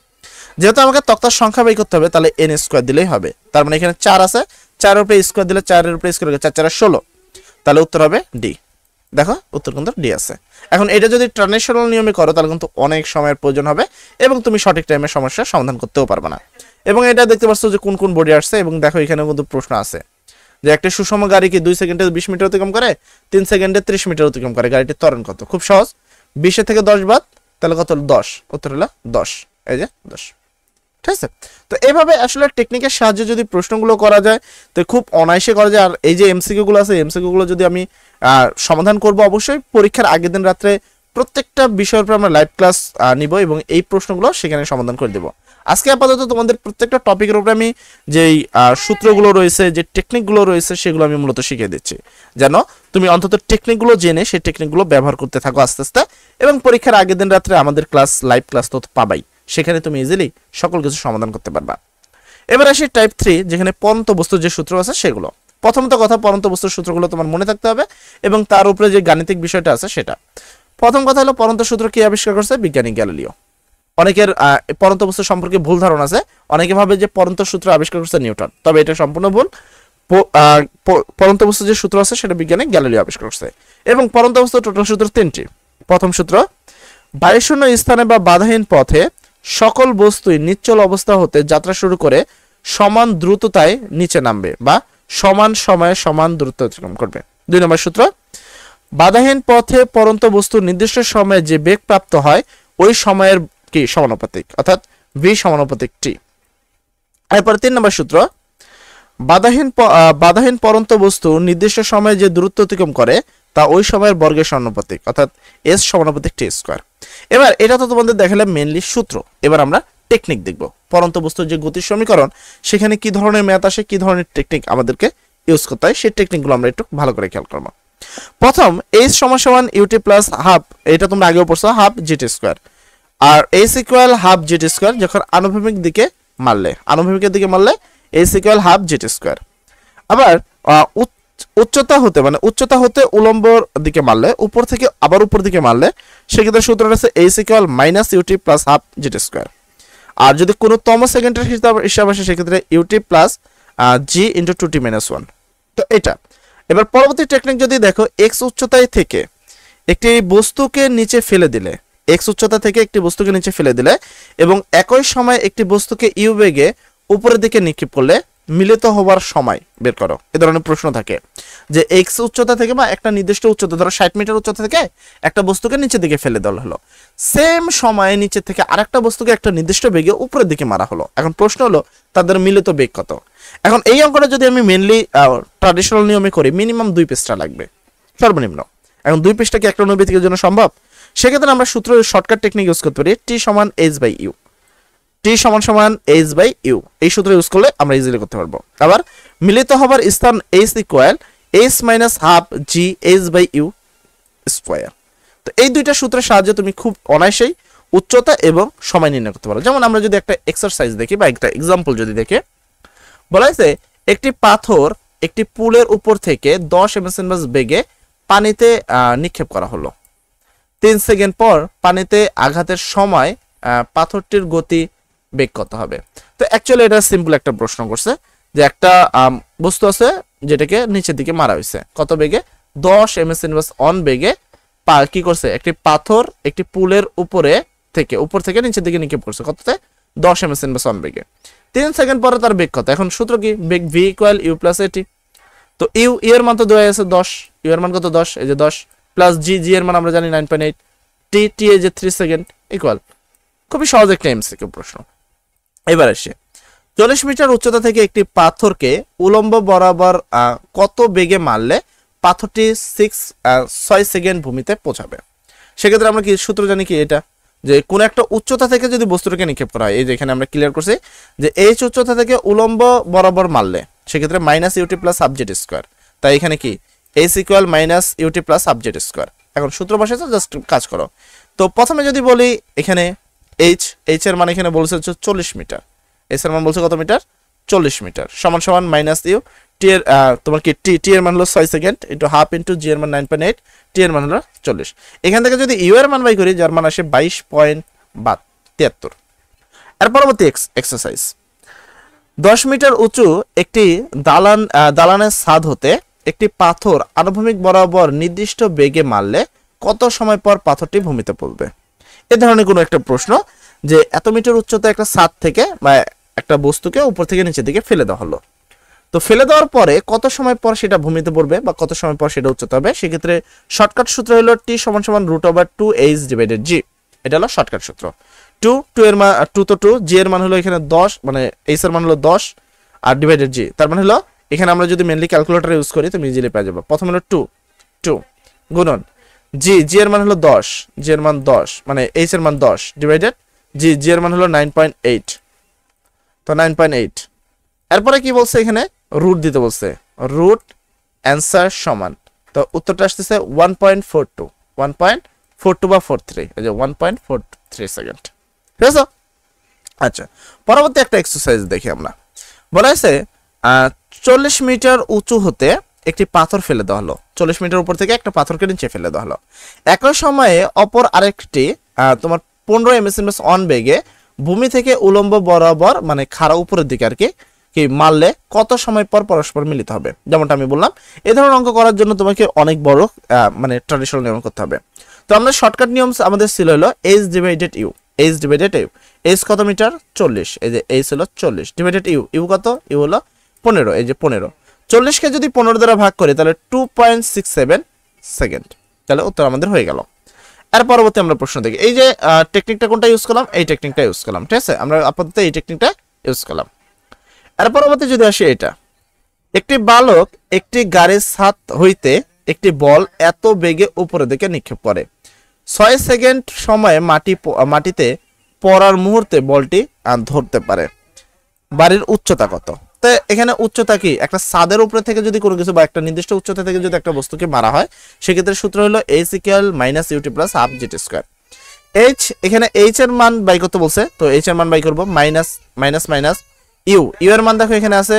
যেহেতু আমাকে তক্তার সংখ্যা বের করতে হবে তাহলে n স্কয়ার দিলেই হবে। তার মানে এখানে 4 আছে, 4 এর উপরে স্কয়ার দিলে 4 এর উপরে স্কয়ার 4 4 16, তাহলে উত্তর হবে ডি। দেখো উত্তর কিন্তু ডি আছে। এখন এটা যদি ট্রান্সলেশনাল নিয়মে করো তাহলে কিন্তু অনেক সময়ের প্রয়োজন হবে এবং তুমি সঠিক টাইমে সমস্যার সমাধান করতেও পারবে না। এবং এটা দেখতে পাচ্ছ যে কোন কোন বডি আসছে এবং দেখো এখানে কিন্তু প্রশ্ন আছে যে একটা সুষম গাড়ি কি 2 সেকেন্ডে 20 মিটার অতিক্রম করে, 3 সেকেন্ডে 30 মিটার অতিক্রম করে, গাড়িটির ত্বরণ কত? খুব সহজ, 20 থেকে 10 বাদ তাহলে কত? 10। উত্তর হলো 10, এই যে 10। ঠিক আছে, তো এইভাবে আসলে টেকনিকের সাহায্যে যদি প্রশ্নগুলো করা যায় তো খুব অনায়াসে করা যায়। আর এই যে এমসিকিউ গুলো আছে এমসিকিউ গুলো যদি আমি সমাধান করব অবশ্যই পরীক্ষার আগের দিন রাত্রে প্রত্যেকটা বিষয়ের উপর আমরা লাইভ ক্লাস নিব এবং এই প্রশ্নগুলো সেখানে সমাধান করে দেব। আজকে আপাতত তোমাদের প্রত্যেকটা টপিকের উপরে আমি যেই সূত্রগুলো রয়েছে যে টেকনিকগুলো রয়েছে সেগুলো আমি মূলত শিখিয়ে দিচ্ছি, যেন তুমি অন্তত টেকনিকগুলো জেনে সেই টেকনিকগুলো ব্যবহার করতে থাকো আস্তে আস্তে এবং পরীক্ষার আগের দিন রাত্রে আমাদের ক্লাস লাইভ ক্লাস তো পাবাই, সেখানে তুমি ইজিলি সকল কিছু সমাধান করতে পারবা। এবার আসি টাইপ 3 যেখানে পরন্ত বস্তুর যে সূত্র আছে সেগুলো। প্রথমত কথা পরন্ত বস্তুর সূত্রগুলো তোমার মনে থাকতে হবে এবং তার উপরে যে গাণিতিক বিষয়টা আছে সেটা। প্রথম কথা হলো পরন্ত সূত্র কি আবিষ্কার করছে? বিজ্ঞানী গ্যালিলিও। অনেকের পরন্ত বস্তু সম্পর্কে ভুল ধারণা আছে, অনেকে ভাবে যে পরন্ত সূত্র আবিষ্কার করছে নিউটন, তবে এটা সম্পূর্ণ ভুল। পরন্ত বস্তুর যে সূত্র আছে সেটা বিজ্ঞানী গ্যালিলিও আবিষ্কার করছে। এবং পরন্ত বস্তুর টোটাল সূত্র 3টি। প্রথম সূত্র, বায়ুশূন্য স্থানে বা বাধাহীন পথে সকল বস্তুই নিশ্চল অবস্থা হতে যাত্রা শুরু করে সমান দ্রুততায় নিচে নামবে বা সমান সময়ে সমান দূরত্ব অতিক্রম করবে। 2 নম্বর সূত্র, বাধাহীন পথে পরন্ত বস্তু নির্দিষ্ট সময়ে যে বেগ প্রাপ্ত হয় ওই সময়ের কি সমানুপাতিক, অর্থাৎ v সমানুপাতিক t। এরপর 3 নম্বর সূত্র, বাধাহীন পরন্ত বস্তু নির্দিষ্ট সময়ে যে দূরত্ব অতিক্রম করে তা ওই সময়ের বর্গের সমানুপাতিক, অর্থাৎ s সমানুপাতিক t স্কয়ার। এবার এটা তো তোমাদের দেখালাম মেইনলি সূত্র, এবার আমরা টেকনিক দেখব। পরন্ত বস্তুর যে গতির সমীকরণ সেখানে কি ধরনের ম্যাথ আসে, কি ধরনের টেকনিক আমাদেরকে ইউজ করতে হয় সেই টেকনিকগুলো আমরা একটু ভালো করে খেয়াল করব। প্রথম h সমান ut প্লাস হাফ, এটা তোমরা আগেও পড়ছো, হাফ gt স্কয়ার। আর h equal half gt square যখন আনুভূমিক দিকে মারলে, আনুভূমিকের দিকে মারলে h equal half gt square. আবার উচ্চতা হতে মানে উচ্চতা হতে উলম্বর দিকে মারলে, উপর থেকে আবার উপর দিকে মারলে সেক্ষেত্রে সূত্রটা আছে h equal minus ut plus half gt square. আর যদি কোনো তম সেকেন্ডের হিসাব আসে সেক্ষেত্রে ut plus g into 2t minus 1। তো এটা এবার পরবর্তী টেকনিক যদি দেখো, x উচ্চতায় থেকে একটি বস্তুকে নিচে ফেলে দিলে, x উচ্চতা থেকে একটি বস্তুকে নিচে ফেলে দিলে এবং একই সময় একটি বস্তুকে u বেগে উপরের দিকে নিক্ষেপ করলে মিলিত হবার সময় বের করো। এই ধরনের প্রশ্ন থাকে যে x উচ্চতা থেকে বা একটা নির্দিষ্ট উচ্চতা, ধরো 60 মিটার উচ্চতা থেকে একটা বস্তুকে নিচের দিকে ফেলে দেওয়া হলো, সেম সময়ে নিচে থেকে আরেকটা বস্তুকে একটা নির্দিষ্ট বেগে উপরের দিকে মারা হলো। এখন প্রশ্ন হলো তাদের মিলিত বেগ কত? এখন এই অঙ্কটা যদি আমি মেইনলি ট্র্যাডিশনাল নিয়মে করি মিনিমাম 2 পৃষ্ঠা লাগবে সর্বনিম্ন। এখন 2 পৃষ্ঠা কি একটা অনুভূতির জন্য সম্ভব? সেক্ষেত্রে আমরা সূত্র শর্টকাট টেকনিক ইউজ করতে পারি, t সমান h বাই u। টি সমান সমান এইচ বাই ইউ, এই সূত্র ইউজ করলে আমরা ইজিলি করতে পারবো। আবার মিলিত হবার স্থান H equal H minus half G H by U square. তো এই দুইটা সূত্রের সাহায্যে তুমি খুব অনায়াসেই উচ্চতা এবং সময় নির্ণয় করতে পারো। যেমন আমরা যদি একটা এক্সারসাইজ দেখি বা একটা এক্সাম্পল যদি দেখে, বলা হয়েছে একটি পাথর একটি পুলের উপর থেকে 10 এমএস বেগে পানিতে নিক্ষেপ করা হলো। 3 সেকেন্ড পর পানিতে আঘাতের সময় পাথরটির গতি বেগ কত হবে? তো অ্যাকচুয়ালি এটা সিম্পল একটা প্রশ্ন করছে যে একটা বস্তু আছে যেটাকে নিচের দিকে মারা হয়েছে, কত বেগে? 10 এমএস অন বেগে কি করছে? একটি পাথর একটি পুলের উপর থেকে নিচের দিকে নিক্ষেপ করছে, কততে? 10 এমএস অন বেগে। 3 সেকেন্ড পরে তার বেগ কত? এখন সূত্র কি? বেগ ভি ইকুয়াল ইউ প্লাস এটি। তো ইউ এর মান তো দেওয়া আছে 10, ইউ এর মান কত? 10, এই যে 10 প্লাস জি এর মান আমরা জানি 9.8, টি এই যে 3 সেকেন্ড ইকুয়াল। খুবই সহজ একটা এমসিকিউ প্রশ্ন। এবার আসে 40 মিটার উচ্চতা থেকে একটি পাথরকে উলম্ব বরাবর কত বেগে মারলে পাথরটি 6 সেকেন্ড ভূমিতে পৌঁছাবে? সেক্ষেত্রে আমরা কি সূত্র জানি কি? এটা যে কোন একটা উচ্চতা থেকে যদি বস্তুটাকে নিক্ষেপ করা হয়, এই যে এখানে আমরা ক্লিয়ার করছি যে এইচ উচ্চতা থেকে উলম্ব বরাবর মারলে সেক্ষেত্রে minus UT plus half Z square. তাই এখানে কি H equal minus UT plus half Z square. এখন সূত্র বসাইছো, জাস্ট কাজ করো। তো প্রথমে যদি বলি এখানে এইচ এর মান এখানে বলছে 40 মিটার, এইচ এর মান বলছে কত মিটার? 40 মিটার সমান সমান মাইনাস ইউ টি এর তোমার কি টি এর মান হলো 6 সেকেন্ড ইনটু হাফ ইনটু জি এর মান 9.8, টি এর মান হলো 40। এখান থেকে যদি ইউ এর মান বাই করি যার মান আসে 22.73। এর পরবর্তী এক্সারসাইজ 10 মিটার উঁচু একটি দালানের ছাদ হতে একটি পাথর আনুভূমিক বরাবর নির্দিষ্ট বেগে মারলে কত সময় পর পাথরটি ভূমিতে পড়বে? এ ধরনের কোনো একটা প্রশ্ন যে এত মিটার উচ্চতা একটা ছাদ থেকে বা একটা বস্তুকে উপর থেকে নিচের দিকে ফেলে দেওয়া হলো, তো ফেলে দেওয়ার পরে কত সময় পর সেটা ভূমিতে পড়বে বা কত সময় পর সেটা উচ্চতা হবে? সেক্ষেত্রে শর্টকাট সূত্র হলো টি সমান সমান √2h ডিভাইডেড জি। এটা হলো শর্টকাট সূত্র। 2 এর মান 2 তো 2, জি এর মান হলো এখানে 10, মানে এইচ এর মান হলো 10 আর ডিভাইডেড জি, তার মানে হলো এখানে আমরা যদি মেইনলি ক্যালকুলেটর ইউজ করি তুমি ইজিলি পেয়ে যাবে। প্রথম হলো 2 গুণন জি এর মান হলো 10, জি এর মান 10 মানে এইচ এর মান 10 ডিভাইডেড জি এর মান হলো 9.8, তো 9.8। এরপরে কি বলছে এখানে? রুট দিতে বলছে, রুট অ্যান্সার সমান, তো উত্তরটা আসতেছে 1.42 বা 43, এই যে 1.43 সেকেন্ড। ঠিক আছে? আচ্ছা, পরবর্তী একটা এক্সারসাইজ দেখি আমরা। বলা আছে 40 মিটার উঁচু হতে একটি পাথর ফেলে দেওয়া হলো, 40 মিটার উপর থেকে একটা পাথরকে নিচে ফেলে দেওয়া হলো। একই সময়ে অপর আরেকটি তোমার 15 এমএস অন বেগে ভূমি থেকে উলম্ব বরাবর মানে খাড়া উপরের দিকে আর কি মারলে কত সময় পর পরস্পর মিলিত হবে? যেমনটা আমি বললাম, এই ধরনের অঙ্ক করার জন্য তোমাকে অনেক বড় মানে ট্র্যাডিশনাল নিয়ম করতে হবে। তো আমরা শর্টকাট নিয়ম আমাদের ছিল হলো এইচ ডিভাইডেড ইউ, এইচ কত মিটার? 40, এই যে এইচ হলো 40 ডিভাইডেড ইউ কত? ইউ হলো 15, এই যে 15। 40কে যদি 15 দ্বারা ভাগ করি তাহলে 2.67 সেকেন্ড, তাহলে উত্তর আমাদের হয়ে গেল। এর পরবর্তী আমরা প্রশ্ন দেখি। এই যে টেকনিকটা কোনটা ইউজ করলাম? এই টেকনিকটা ইউজ করলাম। ঠিক আছে, আমরা আপাতত এই টেকনিকটা ইউজ করলাম। এর পরবর্তী যদি আসি, এটা একটি বালক একটি গাড়ির ছাদ হইতে একটি বল এত বেগে উপরের দিকে নিক্ষেপ করে, 6 সেকেন্ড সময়ে মাটিতে পড়ার মুহূর্তে বলটি ধরতে পারে। বাড়ির উচ্চতা কত? তো এখানে উচ্চতা কি? একটা ছাদের উপরে থেকে যদি কোনো কিছু বা একটা নির্দিষ্ট উচ্চতা থেকে যদি একটা বস্তুকে মারা হয় সেক্ষেত্রে সূত্র হলো H equal minus UT plus half Z square. H এখানে এইচ এর মান বাই করতে বলছে, তো এইচ এর মান বাই করবো মাইনাস ইউ এর মান দেখো এখানে আছে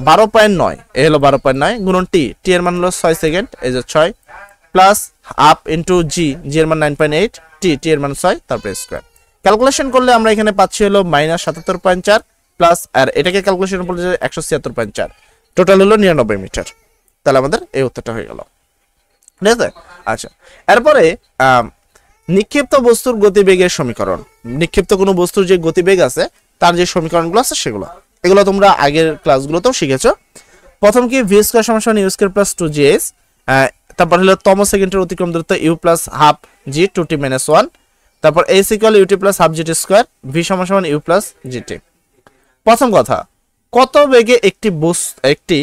12.9, এ হলো 12.9 গুণন টি এর মান হলো 6 সেকেন্ড, এই যে 6 প্লাস হাফ ইন্টু জি এর মান 9.8, টি এর মান 6 তারপরে স্কোয়ার। ক্যালকুলেশন করলে আমরা এখানে পাচ্ছি হলো -77.4 প্লাস আর এটাকে ক্যালকুলেশন করলে 176.4, টোটাল হলো 99 মিটার। তাহলে আমাদের এই উত্তরটা হয়ে গেল। ঠিক আছে? আচ্ছা, এরপরে নিক্ষিপ্ত বস্তুর গতিবেগের সমীকরণ, নিক্ষিপ্ত কোনো বস্তুর যে গতিবেগ আছে তার যে সমীকরণগুলো আছে এগুলো তোমরা আগের ক্লাসগুলোতেও শিখেছো। প্রথম কি ভি স্কয়ার সমান ইউ স্কয়ার প্লাস 2gh, তারপর হলো তম সেকেন্ডের অতিক্রম দূরত্ব you plus half G 2t - 1, তারপর H equal UT plus half GT square, V সমান ইউ প্লাস জিটি। প্রথম কথা, কত বেগে একটি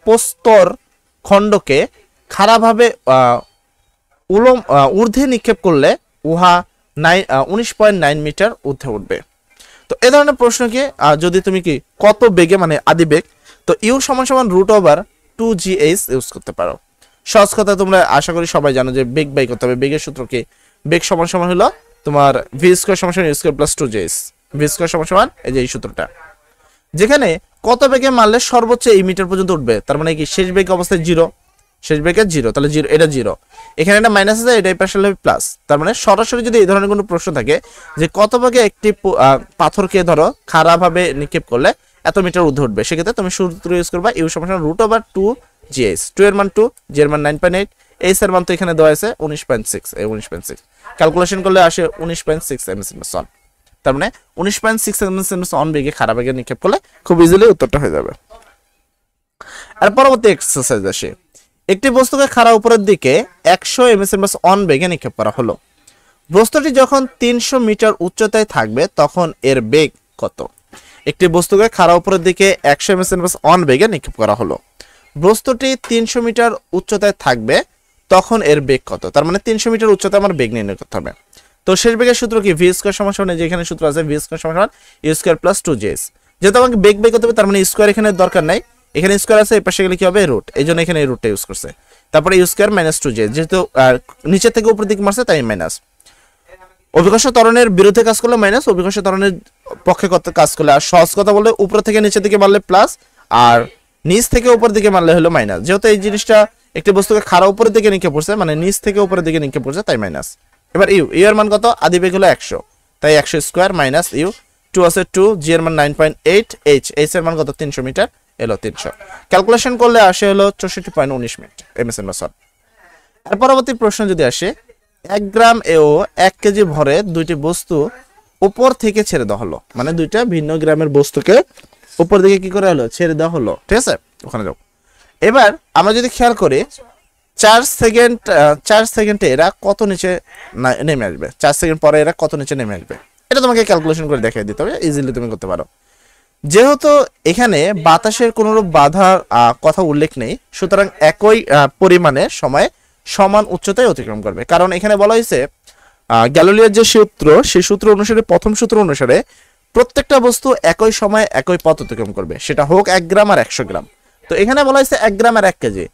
প্রস্তর খণ্ডকে খাড়াভাবে ঊর্ধ্বে নিক্ষেপ করলে উহা 19.9 মিটার ঊর্ধ্বে উঠবে? তো এই ধরনের প্রশ্নকে যদি তুমি কি কত বেগে মানে আদি বেগ, তো ইউ সমান সমান √2gh ইউজ করতে পারো। সহজ কথা তোমরা আশা করি সবাই জানো যে বেগ বাই করতে হবে। বেগের সূত্র কি? বেগ সমান সমান হলো তোমার ভি স্কয়ার সমান সমান U square plus 2jh। V square সমান সমান এই যে এই সূত্রটা, যেখানে কত বেগে মারলে সর্বোচ্চ এই মিটার পর্যন্ত উঠবে, তার মানে কি শেষ বেগ অবস্থায় 0, শেষ বেগে 0, তাহলে 0 এটা 0, এখানে একটা মাইনাস আছে, এটা পাশে হবে প্লাস। তার মানে সরাসরি যদি এই ধরনের কোনো প্রশ্ন থাকে যে কত বেগে একটি পাথরকে ধরো খারাপভাবে নিক্ষেপ করলে এত মিটার ঊর্ধ্বে উঠবে, সেক্ষেত্রে তুমি সূত্র ইউজ করবা ইউ সমান √2gh। 2 এর মান 2, g এর মান 9.8, h এর মান তো এখানে দেওয়া আছে 19.6, এই 19.6 ক্যালকুলেশন করলে আসে 19.6 ms/s। তার মানে 19.6 ms/s বেগে খারাপ বেগে নিক্ষেপ করলে খুব ইজিলি উত্তরটা হয়ে যাবে। আর পরবর্তী এক্সারসাইজ আসে, একটি বস্তুকে খাড়া উপরের দিকে 100 ms/s বেগে নিক্ষেপ করা হলো। বস্তুটি যখন 300 মিটার উচ্চতায় থাকবে তখন এর বেগ কত? একটি বস্তুকে খাড়া উপরের দিকে 100 ms/s বেগে নিক্ষেপ করা হলো। বস্তুটি 300 মিটার উচ্চতায় থাকবে তখন এর বেগ কত? তার মানে 300 মিটার উচ্চতায় আমার বেগ নির্ণয় করতে হবে। তো শেষ বেগের সূত্র কি? ভি স্কয়ার সমান সমান যেখানে সূত্র আছে ভি স্কয়ার সমান সমান ইউ স্কয়ার প্লাস 2jh। যেহেতু আমাকে বেগ বের করতে হবে, তার মানে স্কয়ার এখানে দরকার নাই, এখানে স্কয়ার আছে, এই পাশে গেলে কি হবে রুট, এইজন্য এখানে এই রুটটা ইউজ করছে। তারপরে ইউ স্কয়ার মাইনাস 2jh, যেহেতু নিচে থেকে উপর দিকে মারছে তাই মাইনাস। অভিকর্ষ ত্বরণের বিরুদ্ধে কাজ করলে মাইনাস, অভিকর্ষ ত্বরণের পক্ষে কাজ করলে, আর সহজ কথা বললে উপর থেকে নিচের দিকে মারলে প্লাস, আর নিচ থেকে উপর দিকে মারলে হলো মাইনাস। যেহেতু এই জিনিসটা একটি বস্তুকে খাড়া উপরের দিকে নিক্ষেপ পড়ছে, মানে নিচ থেকে উপরের দিকে নিক্ষেপ পড়ছে, তাই মাইনাস। এবার ইউ এর মান কত? আদি বেগ হলো 100, তাই 100 স্কয়ার মাইনাস ইউ, 2 আছে 2, g এর মান 9.8, h এর মান কত? 300 মিটার, এলো 300। ক্যালকুলেশন করলে আসে হলো 64.19 মিনিট ms/s। আর পরবর্তী প্রশ্ন যদি আসে, 1 গ্রাম ও 1 কেজি ভরে দুইটি বস্তু উপর থেকে ছেড়ে দেওয়া হলো, মানে দুইটা ভিন্ন গ্রামের বস্তুকে উপর দিকে কি করে হলো? ছেড়ে দেওয়া হলো, ঠিক আছে? ওখানে যাও। এবার আমরা যদি খেয়াল করি 4 সেকেন্ডে এরা কত নিচে নেমে আসবে, 4 সেকেন্ড পরে এরা কত নিচে নেমে আসবে, এটা তোমাকে ক্যালকুলেশন করে দেখিয়ে দিতে হবে, ইজিলি তুমি করতে পারো। যেহেতু এখানে বাতাসের কোনোরূপ বাধার কথা উল্লেখ নেই, সুতরাং একই পরিমাণে সময় সমান উচ্চতায় অতিক্রম করবে। কারণ এখানে বলা হয়েছে গ্যালিলিওর যে সূত্র, সেই সূত্র অনুসারে, প্রথম সূত্র অনুসারে প্রত্যেকটা বস্তু একই সময়ে একই পথ অতিক্রম করবে, সেটা হোক 1 গ্রাম আর 100 গ্রাম। তো এখানে বলা হয়েছে 1 গ্রাম আর 1 কেজি।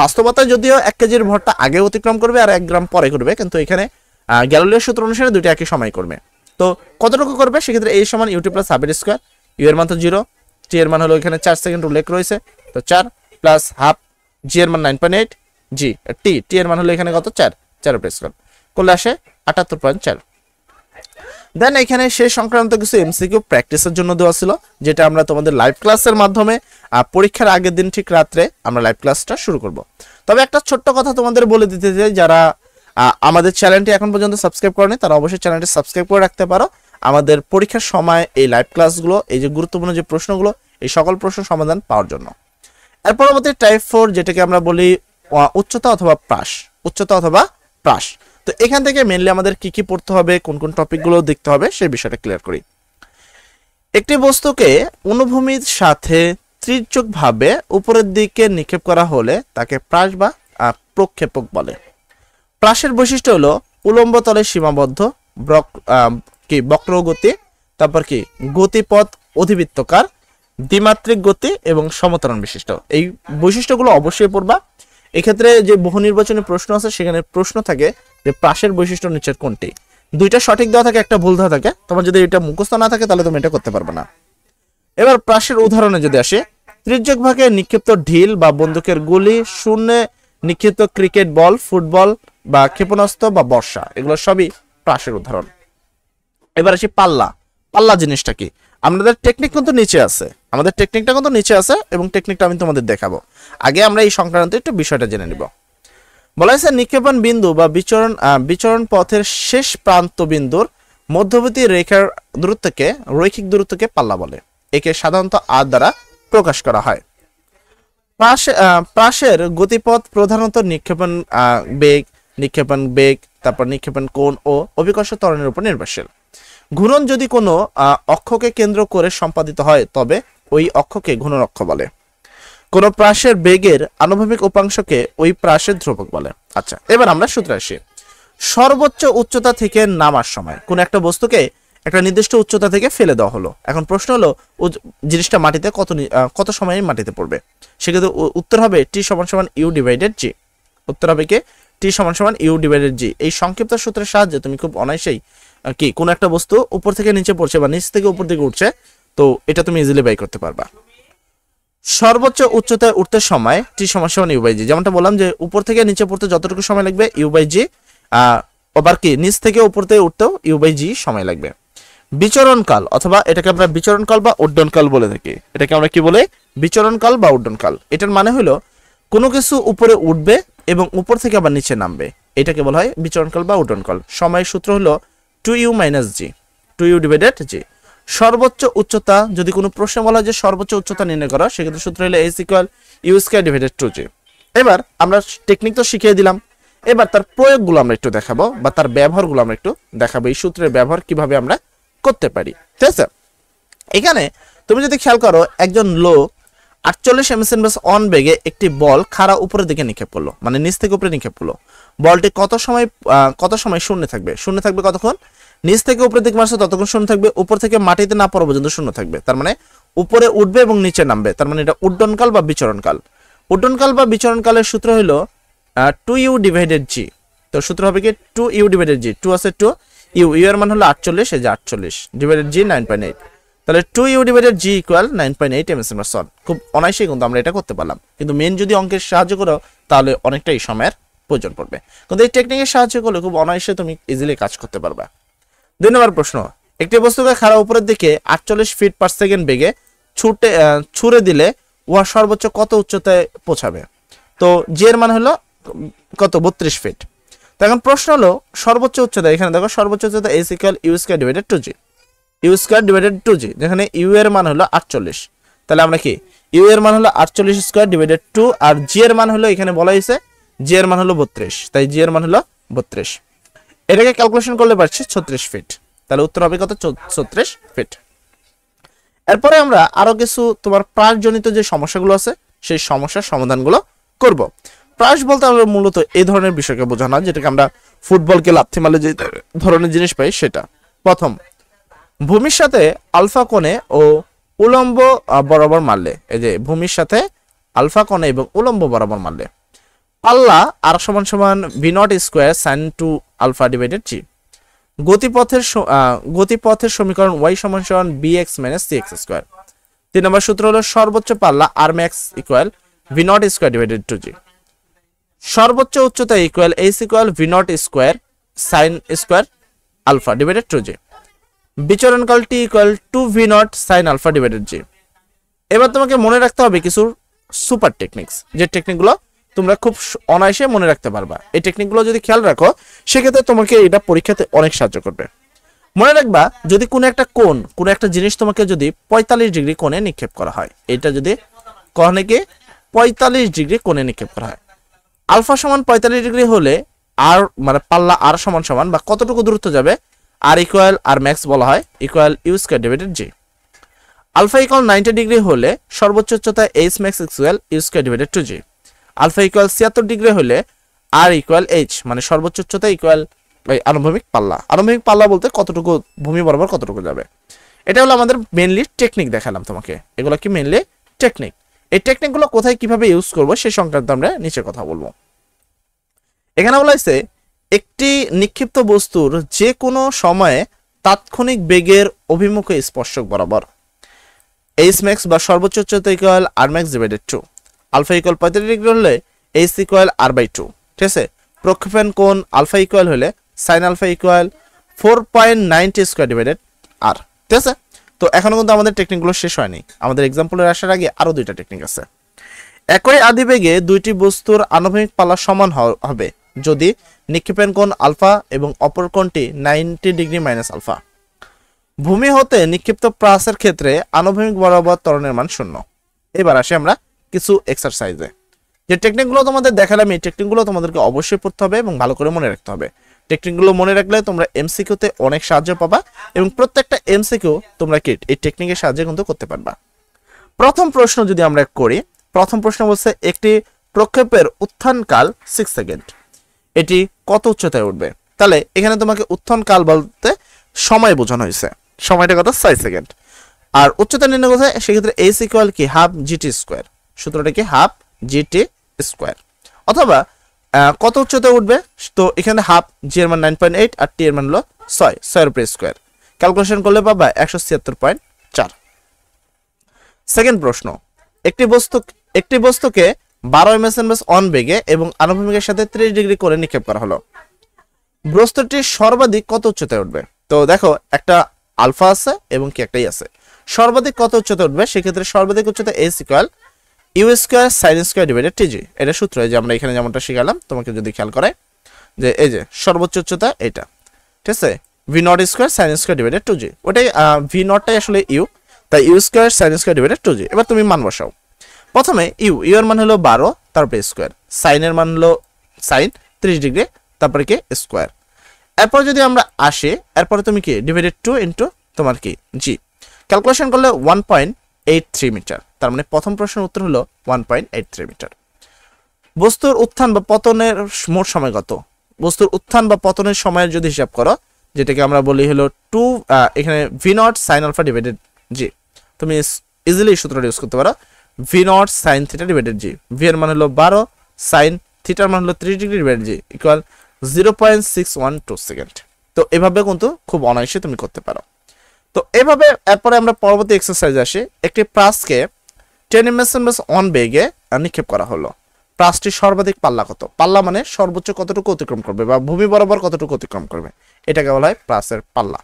বাস্তবতায় যদিও 1 কেজির ভরটা আগে অতিক্রম করবে আর 1 গ্রাম পরে করবে, কিন্তু এখানে গ্যালিলিওর সূত্র অনুসারে দুটো একই সময় করবে। তো কতটুকু করবে? সেক্ষেত্রে এই সমান u t plus half square, u এর মান তো 0, টি এর মান হলো এখানে 4 সেকেন্ড উল্লেখ রয়েছে, তো 4 প্লাস হাফ, জি এর মান 9.8, জি টি এর মান হলো এখানে কত? 4 স্কয়ার করলে আসে 78.4। দেন এখানে সেই সংক্রান্ত কিছু এমসিকিউ প্র্যাকটিসের জন্য দেওয়া ছিল, যেটা আমরা তোমাদের লাইভ ক্লাসের মাধ্যমে পরীক্ষার আগের দিন ঠিক রাত্রে আমরা লাইভ ক্লাসটা শুরু করব। তবে একটা ছোট্ট কথা তোমাদের বলে দিতে চাই, যারা আমাদের চ্যানেলটি এখন পর্যন্ত সাবস্ক্রাইব করেনি তারা অবশ্যই চ্যানেলটি সাবস্ক্রাইব করে রাখতে পারো। আমাদের পরীক্ষার সময় এই লাইভ ক্লাসগুলো, এই যে গুরুত্বপূর্ণ যে প্রশ্নগুলো, এই সকল প্রশ্ন সমাধান পাওয়ার জন্য। এর পরবর্তী টাইপ 4, যেটাকে আমরা বলি উচ্চতা অথবা প্রাস, উচ্চতা অথবা প্রাস। তো এখান থেকে মেইনলি আমাদের কি কি পড়তে হবে, কোন কোন টপিকগুলো দেখতে হবে সেই বিষয়টা ক্লিয়ার করি। একটি বস্তুকে অনুভূমির সাথে ত্রিজ্যকভাবে উপরের দিকে নিক্ষেপ করা হলে তাকে প্রাস বা প্রক্ষেপক বলে। প্রাসের বৈশিষ্ট্য হলো উলম্ব তলে সীমাবদ্ধ, বক্রগতি, তারপর কি গতিপথ অধিবৃত্তকার, দ্বিমাত্রিক গতি এবং সমত্বরণ বিশিষ্ট। এই বৈশিষ্ট্যগুলো অবশ্যই পড়বা। এক্ষেত্রে যে বহু নির্বাচনী প্রশ্ন আছে সেখানে প্রশ্ন থাকে যে প্রাসের বৈশিষ্ট্য নিচের কোনটি, দুইটা সঠিক দেওয়া থাকে, একটা ভুল দেওয়া থাকে। তোমার যদি এটা মুখস্থ না থাকে তাহলে তুমি এটা করতে পারবে না। এবার প্রাসের উদাহরণে যদি আসে, ত্রিজ্যক ভাগে নিক্ষিপ্ত ঢিল বা বন্দুকের গুলি, শূন্যে নিক্ষিপ্ত ক্রিকেট বল, ফুটবল বা ক্ষেপণাস্ত্র বা বর্ষা, এগুলো সবই প্রাসের উদাহরণ। এবার আসি পাল্লা। পাল্লা জিনিসটা কি? আমাদের টেকনিক কিন্তু নিচে আছে, আমাদের টেকনিকটা কিন্তু নিচে আছে এবং টেকনিকটা আমি তোমাদের দেখাবো। আগে আমরা এই সংক্রান্ত একটু বিষয়টা জেনে নিব। বলা হয়েছে নিক্ষেপণ বিন্দু বা বিচরণ পথের শেষ প্রান্ত বিন্দুর মধ্যবর্তী রেখার দূরত্বকে, রৈখিক দূরত্বকে পাল্লা বলে। একে সাধারণত আর দ্বারা প্রকাশ করা হয়। প্রাসের গতিপথ প্রধানত নিক্ষেপণ বেগ, তারপর নিক্ষেপণ কোণ ও অভিকর্ষ ত্বরণের উপর নির্ভরশীল। ঘূর্ণন যদি কোনো অক্ষকে কেন্দ্র করে সম্পাদিত হয় তবে ওই অক্ষকে ঘূর্ণন অক্ষ বলে। কোন প্রাসের বেগের আনুভূমিক উপাংশকে ওই প্রাসের ধ্রুবক বলে। আচ্ছা, এবার আমরা সূত্রে আসি। সর্বোচ্চ উচ্চতা থেকে নামার সময় কোন একটা বস্তুকে একটা নির্দিষ্ট উচ্চতা থেকে ফেলে দেওয়া হলো। এখন প্রশ্ন হলো জিনিসটা মাটিতে কত সময়ে মাটিতে পড়বে। সেক্ষেত্রে উত্তর হবে টি সমান সমান ইউ ডিভাইডেড জি। উত্তর হবে কি টি সমান সমান ইউ ডিভাইডেড জি। এই সংক্ষিপ্ত সূত্রের সাহায্যে তুমি খুব অনায়াসেই কি কোন একটা বস্তু উপর থেকে নিচে পড়ছে বা নিচ থেকে উপর দিকে উঠছে, তো এটা তুমি ইজিলি বাই করতে পারবা। সর্বোচ্চ উচ্চতায় উঠতে সময় টি সমান সমান ইউ বাই জি। যেমনটা বললাম যে উপর থেকে নিচে পড়তে যতটুকু সময় লাগবে ইউ বাই জি, আবার কি নিচ থেকে উপর থেকে উঠতেও ইউ বাই জি সময় লাগবে। বিচরণকাল অথবা এটাকে আমরা বিচরণকাল বা উড্ডয়নকাল বলে থাকি। এটাকে আমরা কি বলে? বিচরণকাল বা উড্ডয়নকাল। এটার মানে হলো কোনো কিছু উপরে উঠবে এবং উপর থেকে আবার নিচে নামবে, এটাকে বলা হয় বিচরণকাল বা উড্ডয়নকাল। সময়ের সূত্র হলো 2u - g, 2u ডিভাইডেড জি। সর্বোচ্চ উচ্চতা, যদি কোনো প্রশ্ন বলা হয় যে সর্বোচ্চ উচ্চতা নির্ণয় করা, সেক্ষেত্রে সূত্র হলো h = u² ডিভাইডেড 2g। এবার আমরা টেকনিক তো শিখিয়ে দিলাম, এবার তার প্রয়োগগুলো আমরা একটু দেখাবো বা তার ব্যবহারগুলো আমরা একটু দেখাবো, এই সূত্রের ব্যবহার কিভাবে আমরা করতে পারি। ঠিক আছে, এখানে তুমি যদি খেয়াল করো, একজন লোক 48 m/s বেগে একটি বল খাড়া উপরের দিকে নিক্ষেপ করলো, মানে নিচ থেকে উপরে নিক্ষেপ করলো। বলটি কত সময় শূন্যে থাকবে? শূন্য থাকবে কতক্ষণ? নিচ থেকে উপরের দিকে মারছে ততক্ষণ শূন্য থাকবে, উপর থেকে মাটিতে না পড়া পর্যন্ত শূন্য থাকবে। তার মানে উপরে উঠবে এবং নিচে নামবে, তার মানে এটা উড্ডয়নকাল বা বিচরণকাল। উড্ডয়নকাল বা বিচরণকালের সূত্র হলো 2u ডিভাইডেড জি। তো সূত্র হবে কি 2u ডিভাইডেড জি। 2 আছে 2, ইউ এর মান হলো 48, এই যে 48 ডিভাইডেড জি 9.8, তাহলে 2u divided g equal 9.8 m/s। খুব অনায়াসেই কিন্তু আমরা এটা করতে পারলাম, কিন্তু মেন যদি অঙ্কের সাহায্য করো তাহলে অনেকটাই সময়ের প্রয়োজন পড়বে, কিন্তু এই টেকনিকের সাহায্য করলে খুব অনায়াসে তুমি ইজিলি কাজ করতে পারবা। 2 নম্বর প্রশ্ন, একটি বস্তুকে খাড়া উপরের দিকে 48 ফিট পার সেকেন্ড বেগে ছুড়ে দিলে উহা সর্বোচ্চ কত উচ্চতায় পৌঁছাবে? তো জি এর মান হলো কত? 32 ফিট। তো এখন প্রশ্ন হলো সর্বোচ্চ উচ্চতা, এখানে দেখো সর্বোচ্চ উচ্চতা h = u² divided 2g, u² divided 2g, যেখানে u এর মান হলো 48, তাহলে আমরা কি u এর মান হলো 48² ডিভাইডেড 2, আর g এর মান হলো এখানে বলা হয়েছে g এর মান হলো 32, তাই g এর মান হলো 32। এটাকে ক্যালকুলেশন করলে পাচ্ছি 36 ফিট, তাহলে উত্তর হবে কত? 36 ফিট। এরপরে আমরা আরো কিছু তোমার প্রাসজনিত যে সমস্যাগুলো আছে সেই সমস্যার সমাধানগুলো করব। প্রাস বলতে আমরা মূলত এই ধরনের বিষয়কে বোঝানো, যেটাকে আমরা ফুটবলকে লাথি মারলে যে ধরনের জিনিস পাই সেটা। প্রথম, ভূমির সাথে আলফা কোণে ও উলম্ব বরাবর মারলে, এই যে ভূমির সাথে আলফা কোণে এবং উলম্ব বরাবর মারলে পাল্লা আর সমান সমান v0² sin 2α ডিভাইডেড জি। গতিপথের সমীকরণ y সমান সমান bx - cx²। 3 নম্বর সূত্র হলো সর্বোচ্চ পাল্লা rmax = v0² ডিভাইডেড 2g। সর্বোচ্চ উচ্চতা equal h = v0² sin α divided 2g। বিচরণকাল t = 2v0 sin α divided g। এবার তোমাকে মনে রাখতে হবে কিছু সুপার টেকনিক্স, যে টেকনিকগুলো তোমরা খুব অনায়াসে মনে রাখতে পারবা। এই টেকনিকগুলো যদি খেয়াল রাখো সেক্ষেত্রে তোমাকে এটা পরীক্ষাতে অনেক সাহায্য করবে। মনে রাখবা, যদি কোনো একটা জিনিস তোমাকে যদি 45 ডিগ্রি কোণে নিক্ষেপ করা হয়, এটা যদি কোণকে 45 ডিগ্রি কোণে নিক্ষেপ করা হয়, আলফা সমান 45 ডিগ্রি হলে আর মানে পাল্লা আর সমান সমান বা কতটুকু দূরত্ব যাবে, আর ইকুয়াল আর ম্যাক্স বলা হয় ইকুয়াল u² ডিভাইডেড জি। আলফা ইকুয়াল 90 ডিগ্রি হলে সর্বোচ্চ উচ্চতা h max equal u² divided 2g। Alpha equal 76 degree হলে আর ইকুয়াল h, মানে সর্বোচ্চ উচ্চতা ইকুয়াল আনুভূমিক পাল্লা। আনুভূমিক পাল্লা বলতে কতটুকু ভূমি বরাবর কতটুকু যাবে, এটা হলো আমাদের মেইনলি টেকনিক দেখালাম তোমাকে। এগুলো কি মেইনলি টেকনিক। এই টেকনিকগুলো কোথায় কিভাবে ইউজ করব সেই সংক্রান্ত আমরা নিচে কথা বলবো। এখানে বলা হয়েছে একটি নিক্ষিপ্ত বস্তুর যে কোনো সময়ে তাৎক্ষণিক বেগের অভিমুখে স্পর্শক বরাবর h max বা সর্বোচ্চ উচ্চতা equal r max divided 2। Alpha equal 45 degree হলে h ইকুয়াল r/2। ঠিক আছে, প্রক্ষেপণ কোণ আলফা ইকুয়াল হলে sin alpha equal 4.90² divided r। ঠিক আছে, তো এখনো কিন্তু আমাদের টেকনিকগুলো শেষ হয়নি, আমাদের এক্সাম্পলের আসার আগে আরো দুইটা টেকনিক আছে। একই আদিবেগে দুইটি বস্তুর আনুভূমিক পাল্লা সমান হবে যদি নিক্ষেপণ কোণ আলফা এবং অপর কোণটি 90 ডিগ্রি মাইনাস আলফা। ভূমি হতে নিক্ষিপ্ত প্রাসের ক্ষেত্রে আনুভূমিক বরাবর ত্বরণের মান 0। এবার আসি আমরা কিছু এক্সারসাইজে। যে টেকনিকগুলো তোমাদের দেখালাম এই টেকনিকগুলো তোমাদেরকে অবশ্যই পড়তে হবে এবং ভালো করে মনে রাখতে হবে। টেকনিকগুলো মনে রাখলে তোমরা এমসিকিউতে অনেক সাহায্য পাবা এবং প্রত্যেকটা এমসিকিউ তোমরা কি এই টেকনিকের সাহায্যে কিন্তু করতে পারবা। প্রথম প্রশ্ন যদি আমরা করি, প্রথম প্রশ্ন বলছে একটি প্রক্ষেপের উত্থানকাল 6 সেকেন্ড, এটি কত উচ্চতায় উঠবে? তাহলে এখানে তোমাকে উত্থানকাল বলতে সময় বোঝানো হয়েছে, সময়টা কত 6 সেকেন্ড। আর উচ্চতা নির্ণয় করতে সেক্ষেত্রে এইচ ইকুয়াল কি হাফ জিটি স্কোয়ার, সূত্রটা কি হাফ জিটি স্কোয়ার। অথবা কত উচ্চতা উঠবে, তো এখানে হাফ, জি এর মান 9.8 আর টি এর মান হলো 6, 6 এর উপরে স্কোয়ার, ক্যালকুলেশন করলে পাবা 176.4। সেকেন্ড প্রশ্ন, একটি বস্তুকে 12 এমএস অন বেগে এবং আনুভূমিকের সাথে 30 ডিগ্রি করে নিক্ষেপ করা হলো, বস্তুটি সর্বাধিক কত উচ্চতায় উঠবে? তো দেখো একটা আলফা আছে এবং কি একটাই আছে, সর্বাধিক কত উচ্চতা উঠবে, সেক্ষেত্রে সর্বাধিক উচ্চতা S equal U square sine square divided TG. এটা সূত্র যে আমরা এখানে যেমনটা শিখালাম, তোমাকে যদি খেয়াল করে যে এই যে সর্বোচ্চ উচ্চতা এটা, ঠিক আছে, v not square sine square divided two g, ওটাই ভি নটটাই আসলে ইউ, তাই u square sine square divided two g. এবার তুমি মান বসাও, প্রথমে ইউ এর মান হলো 12, তারপরে স্কোয়ার, সাইনের মান হলো সাইন 30 ডিগ্রি, তারপরে কি স্কোয়ার। এরপর যদি আমরা আসি, এরপরে তুমি কি ডিভাইডেড 2 ইন্টু তোমার কি জি, ক্যালকুলেশন করলে 1.83 মিটার। তার মানে প্রথম প্রশ্নের উত্তর হলো 1.83 মিটার। বস্তুর উত্থান বা পতনের মোট সময় কত? বস্তুর উত্থান বা পতনের সময়ের যদি হিসাব করো, যেটাকে আমরা বলি হলো 2, এখানে v not sine alpha divided g, তুমি ইজিলি সূত্রটা ইউজ করতে পারো, v not sine theta divided g, v এর মান হলো 12, সাইন থিটার মান হলো 30 degree divided g equal 0.612 second. তো এভাবে কিন্তু খুব অনায়াসে তুমি করতে পারো। তো এভাবে এরপরে আমরা পরবর্তী এক্সারসাইজ আসি, একটি প্রাসকে 10 এমএস অন বেগে নিক্ষেপ করা হলো, প্রাসটির সর্বাধিক পাল্লা কত? পাল্লা মানে সর্বোচ্চ কতটুকু অতিক্রম করবে বা ভূমি বরাবর কতটুকু অতিক্রম করবে, এটাকে বলা হয় প্রাসের পাল্লা।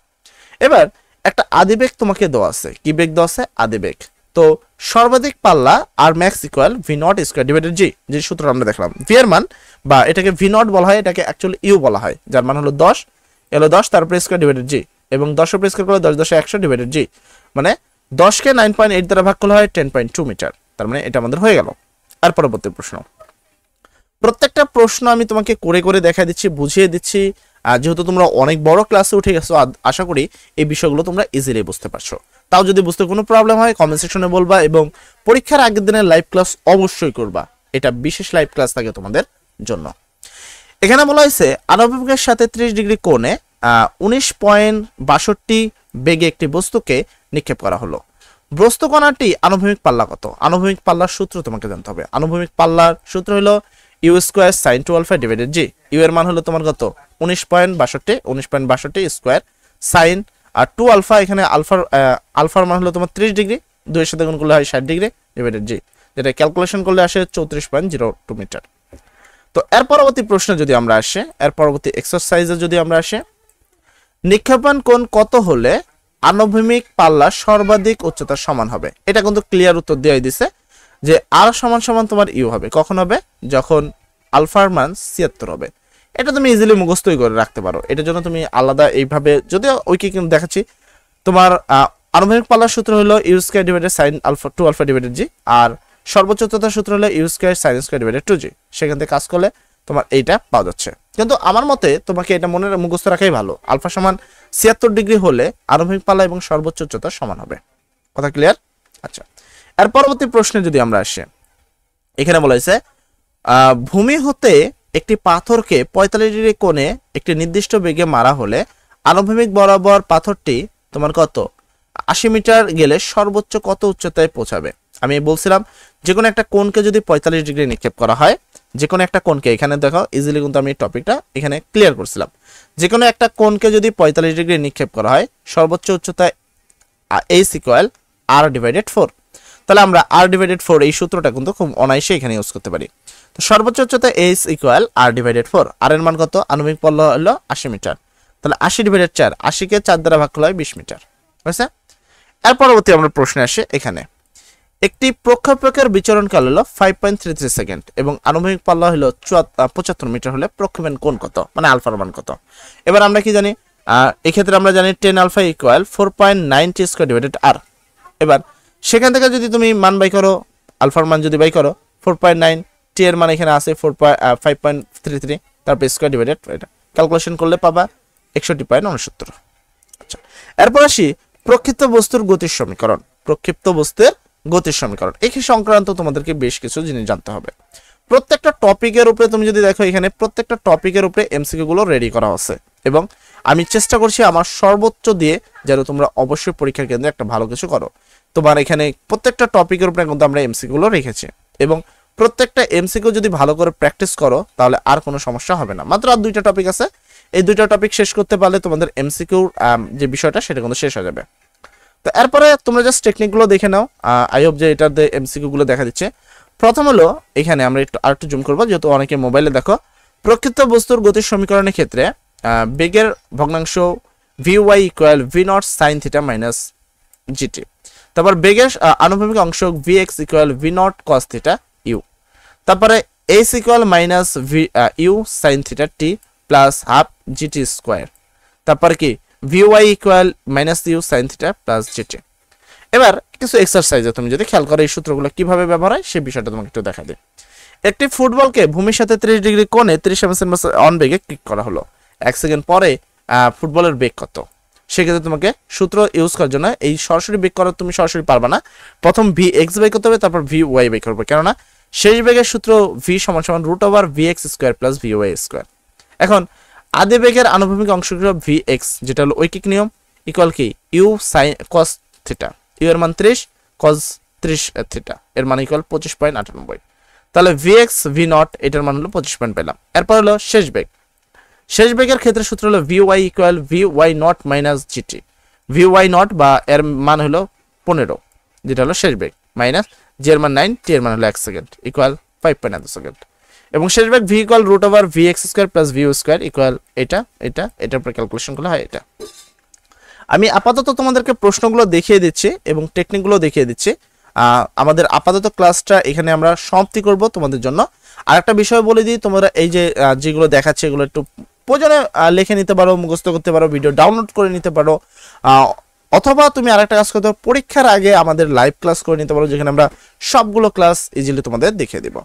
এবার একটা আদিবেগ তোমাকে দেওয়া আছে, কি বেগ দেওয়া আছে? আদিবেগ। তো সর্বাধিক পাল্লা R max equal v not square divided g, যে সূত্র আমরা দেখলাম, ভি এর মান বা এটাকে ভি নট বলা হয়, এটাকে অ্যাকচুয়ালি ইউ বলা হয়, যার মান হলো 10, এলো 10 তারপরে স্কোয়ার ডিভাইডেড জি, এবং 10 এর উপরে স্কোয়ার করলে 10 10 100 ডিভাইডেড জি, মানে 10 কে 9.8 দ্বারা ভাগ করলে হয় 10.2 মিটার। তার মানে এটা আমাদের হয়ে গেল। আর পরবর্তী প্রশ্ন, প্রত্যেকটা প্রশ্ন আমি তোমাকে করে করে দেখা দিচ্ছি, বুঝিয়ে দিচ্ছি, যেহেতু তোমরা অনেক বড় ক্লাসে উঠে গেছো, আশা করি এই বিষয়গুলো তোমরা ইজিলি বুঝতে পারছো। তাও যদি বুঝতে কোনো প্রবলেম হয় কমেন্ট সেকশনে বলবা, এবং পরীক্ষার আগের দিনের লাইভ ক্লাস অবশ্যই করবা, এটা বিশেষ লাইভ ক্লাস থাকে তোমাদের জন্য। এখানে বলা হয়েছে আনুভূমিকের সাথে 30 ডিগ্রি কোণে 19.62 বেগে একটি বস্তুকে নিক্ষেপ করা হলো, বস্তু কণাটি আনুভূমিক পাল্লা কত? আনুভূমিক পাল্লার সূত্র তোমাকে জানতে হবে। আনুভূমিক পাল্লার সূত্র হলো U square sine 2 alpha divided G, U এর মান হলো তোমার কত? 19.62 স্কোয়ার সাইন আর 2 আলফা, এখানে আলফার মান হলো তোমার 30 ডিগ্রি, 2 এর সাথে গুণ করলে হয় 60 ডিগ্রি ডিভাইডেড জি, যেটা ক্যালকুলেশন করলে আসে 34.02 মিটার। তো এর পরবর্তী প্রশ্নে যদি আমরা আসি, এর পরবর্তী এক্সারসাইজে যদি আমরা আসি, নিক্ষেপণ কোণ কত হলে আনুভূমিক পাল্লা সর্বাধিক উচ্চতার সমান হবে? এটা কিন্তু ক্লিয়ার উত্তর দিয়ে দিছে যে আর সমান সমান তোমার ইউ হবে, কখন হবে? যখন আলফার মান 76 হবে। এটা তুমি ইজিলি মুখস্থই করে রাখতে পারো, এটার জন্য তুমি আলাদা এইভাবে, যদিও ওইকে কিন্তু দেখাচ্ছি, তোমার আনুভূমিক পাল্লার সূত্র হলো u square divided sine alpha 2 alpha divided g, আর সর্বোচ্চ উচ্চতার সূত্র হলো u square sine square divided 2 g. সেখান থেকে কাজ করলে তোমার এইটা পাওয়া যাচ্ছে। কিন্তু আমার মতে তোমাকে এটা মনে মুখস্থ রাখাই ভালো, আলফা সমান 76 ডিগ্রি হলে আনুভূমিক পাল্লা এবং সর্বোচ্চ উচ্চতা সমান হবে। কথা ক্লিয়ার? আচ্ছা, এর পরবর্তী প্রশ্নে যদি আমরা আসি, এখানে বলা হয়েছে ভূমি হতে একটি পাথরকে 45 ডিগ্রি কোণে একটি নির্দিষ্ট বেগে মারা হলে আনুভূমিক বরাবর পাথরটি তোমার কত 80 মিটার গেলে সর্বোচ্চ কত উচ্চতায় পৌঁছাবে? আমি বলছিলাম যে কোনো একটা কোণকে যদি 45 ডিগ্রি নিক্ষেপ করা হয়, যে কোনো একটা কোণকে, এখানে দেখো ইজিলি কিন্তু আমি টপিকটা এখানে ক্লিয়ার করছিলাম, যে কোনো একটা কোণকে যদি 45 ডিগ্রি নিক্ষেপ করা হয় সর্বোচ্চ উচ্চতায় এইচ ইকুয়াল আর ডিভাইডেড 4। তাহলে আমরা আর ডিভাইডেড 4 এই সূত্রটা কিন্তু খুব অনায়াসে এখানে ইউজ করতে পারি। তো সর্বোচ্চ উচ্চতা এইচ ইকুয়াল আর ডিভাইডেড 4, আর এর মান কত? আনুভূমিক পাল্লা হলো 80 মিটার, তাহলে 80 ডিভাইডেড 4, 80 কে 4 দ্বারা ভাগ করলে হয় 20 মিটার। বুঝছে? এর পরবর্তী আমরা প্রশ্নে আসি, এখানে একটি প্রক্ষেপকের বিচরণকাল হলো 5.33 সেকেন্ড এবং আনুভূমিক পাল্লা হলো 75 মিটার হলে প্রক্ষেপণ কোণ কত, মানে আলফার মান কত? এবার আমরা কি জানি, এই ক্ষেত্রে আমরা জানি 10 আলফা ইকুয়াল 4.9 স্কয়ার ডিভাইডেড আর। এবার সেখান থেকে যদি তুমি মান বাই করো, আলফার মান যদি বাই করো 4.9, টি এর মান এখানে আছে 5.33, তারপর স্কয়ার ডিভাইডেড, এটা ক্যালকুলেশন করলে পাবা 61.69। আচ্ছা, এরপর আসি প্রক্ষিপ্ত বস্তুর গতির সমীকরণ। প্রক্ষিপ্ত বস্তুর গতির সমীকরণ এই সংক্রান্ত তোমাদেরকে বেশ কিছু জিনিস জানতে হবে। প্রত্যেকটা টপিকের উপরে তুমি যদি দেখো, এখানে প্রত্যেকটা টপিকের উপরে এমসিকিউ গুলো রেডি করা আছে এবং আমি চেষ্টা করছি আমার সর্বোচ্চ দিয়ে যেন তোমরা অবশ্যই পরীক্ষার কেন্দ্রে একটা ভালো কিছু করো। তোমার এখানে প্রত্যেকটা টপিকের উপরে কিন্তু আমরা এমসিকিউগুলো রেখেছি, এবং প্রত্যেকটা এমসিকিউ যদি ভালো করে প্র্যাকটিস করো তাহলে আর কোনো সমস্যা হবে না। মাত্র আর 2টা টপিক আছে, এই 2টা টপিক শেষ করতে পারলে তোমাদের এমসিকিউর যে বিষয়টা সেটা কিন্তু শেষ হয়ে যাবে। তো এরপরে তোমরা জাস্ট টেকনিকগুলো দেখে নাও। আই হোপ যে এটাতে এমসিকিউগুলো দেখা দিচ্ছে। প্রথম হলো এখানে আমরা আরেকটু জুম করবো, যেহেতু অনেকে মোবাইলে দেখো। প্রকৃত বস্তুর গতির সমীকরণের ক্ষেত্রে বেগের ভগ্নাংশ vy equal v not sine theta minus g t. তারপর বেগের আনুভূমিক অংশ vx equal v not cos theta u. তারপরে s equal minus v u sine theta t plus half g t square. তারপর কি vy equal minus u sine theta plus g t. এবার কিছু এক্সারসাইজে তুমি যদি খেয়াল করো এই সূত্রগুলো কিভাবে ব্যবহার হয় সেই বিষয়টা তোমাকে একটু দেখা দিই। একটি ফুটবলকে ভূমির সাথে 30 ডিগ্রি কোণে 30 অন বেগে কিক করা হলো। 1 সেকেন্ড পরে ফুটবলের বেগ কত? সেক্ষেত্রে তোমাকে সূত্র ইউজ করার জন্য এই সরাসরি বেগ করা তুমি সরাসরি পারবা না, প্রথম ভি এক্স বেগ করতে হবে, তারপর ভি ওয়াই বেগ করবে, কেননা শেষ বেগের সূত্র ভি সমান সমান root over V x square plus V Y square. এখন আদি বেগের আনুভূমিক অংশ ভি এক্স, যেটা হলো ঐকিক নিয়ম, ইকুয়াল কি U sine cos theta, U এর মান 30, কস 30 থিটা, এর মান ইকুয়াল 25.98। তাহলে ভি এক্স ভি নট এটার মান হলো 25 পয়েন্ট পেলাম। এরপর হলো শেষ বেগ। শেষ বেগের ক্ষেত্রে সূত্র হলো V Y equal V Y not minus GT. V Y not বা এর মান হলো 15, যেটা হলো শেষ বেগ, মাইনাস জি এর মান 9, টি এর মান হলো 1 সেকেন্ড, ইকুয়াল 5.9 সেকেন্ড। এবং শেষ বেগ v equal root over V x square plus V u square equal এটার উপর ক্যালকুলেশন করলে হয় এটা। আমি আপাতত তোমাদেরকে প্রশ্নগুলো দেখিয়ে দিচ্ছি এবং টেকনিকগুলো দেখিয়ে দিচ্ছি। আমাদের আপাতত ক্লাসটা এখানে আমরা সমাপ্তি করব তোমাদের জন্য। আর একটা বিষয় বলে দিই, তোমরা এই যে যেগুলো দেখাচ্ছে এগুলো একটু প্রয়োজনে লিখে নিতে পারো, মুখস্থ করতে পারো, ভিডিও ডাউনলোড করে নিতে পারো, অথবা তুমি আরেকটা কাজ করতে পারো, পরীক্ষার আগে আমাদের লাইভ ক্লাস করে নিতে পারো, যেখানে আমরা সবগুলো ক্লাস ইজিলি তোমাদের দেখিয়ে দিব।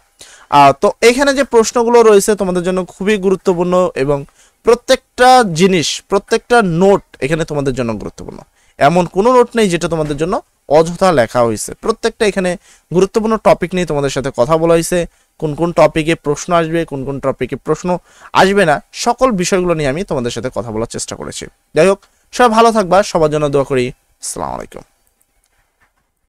তো এখানে যে প্রশ্নগুলো রয়েছে তোমাদের জন্য খুবই গুরুত্বপূর্ণ, এবং প্রত্যেকটা জিনিস, প্রত্যেকটা নোট এখানে তোমাদের জন্য গুরুত্বপূর্ণ। এমন কোনো নোট নেই যেটা তোমাদের জন্য অযথা লেখা হয়েছে। প্রত্যেকটা এখানে গুরুত্বপূর্ণ টপিক নিয়ে তোমাদের সাথে কথা বলা হয়েছে, কোন কোন টপিকে প্রশ্ন আসবে, কোন কোন টপিকে প্রশ্ন আসবে না, সকল বিষয়গুলো নিয়ে আমি তোমাদের সাথে কথা বলার চেষ্টা করেছি। যাই হোক, সবাই ভালো থাকবা, সবার জন্য দোয়া করি। আসসালামু আলাইকুম।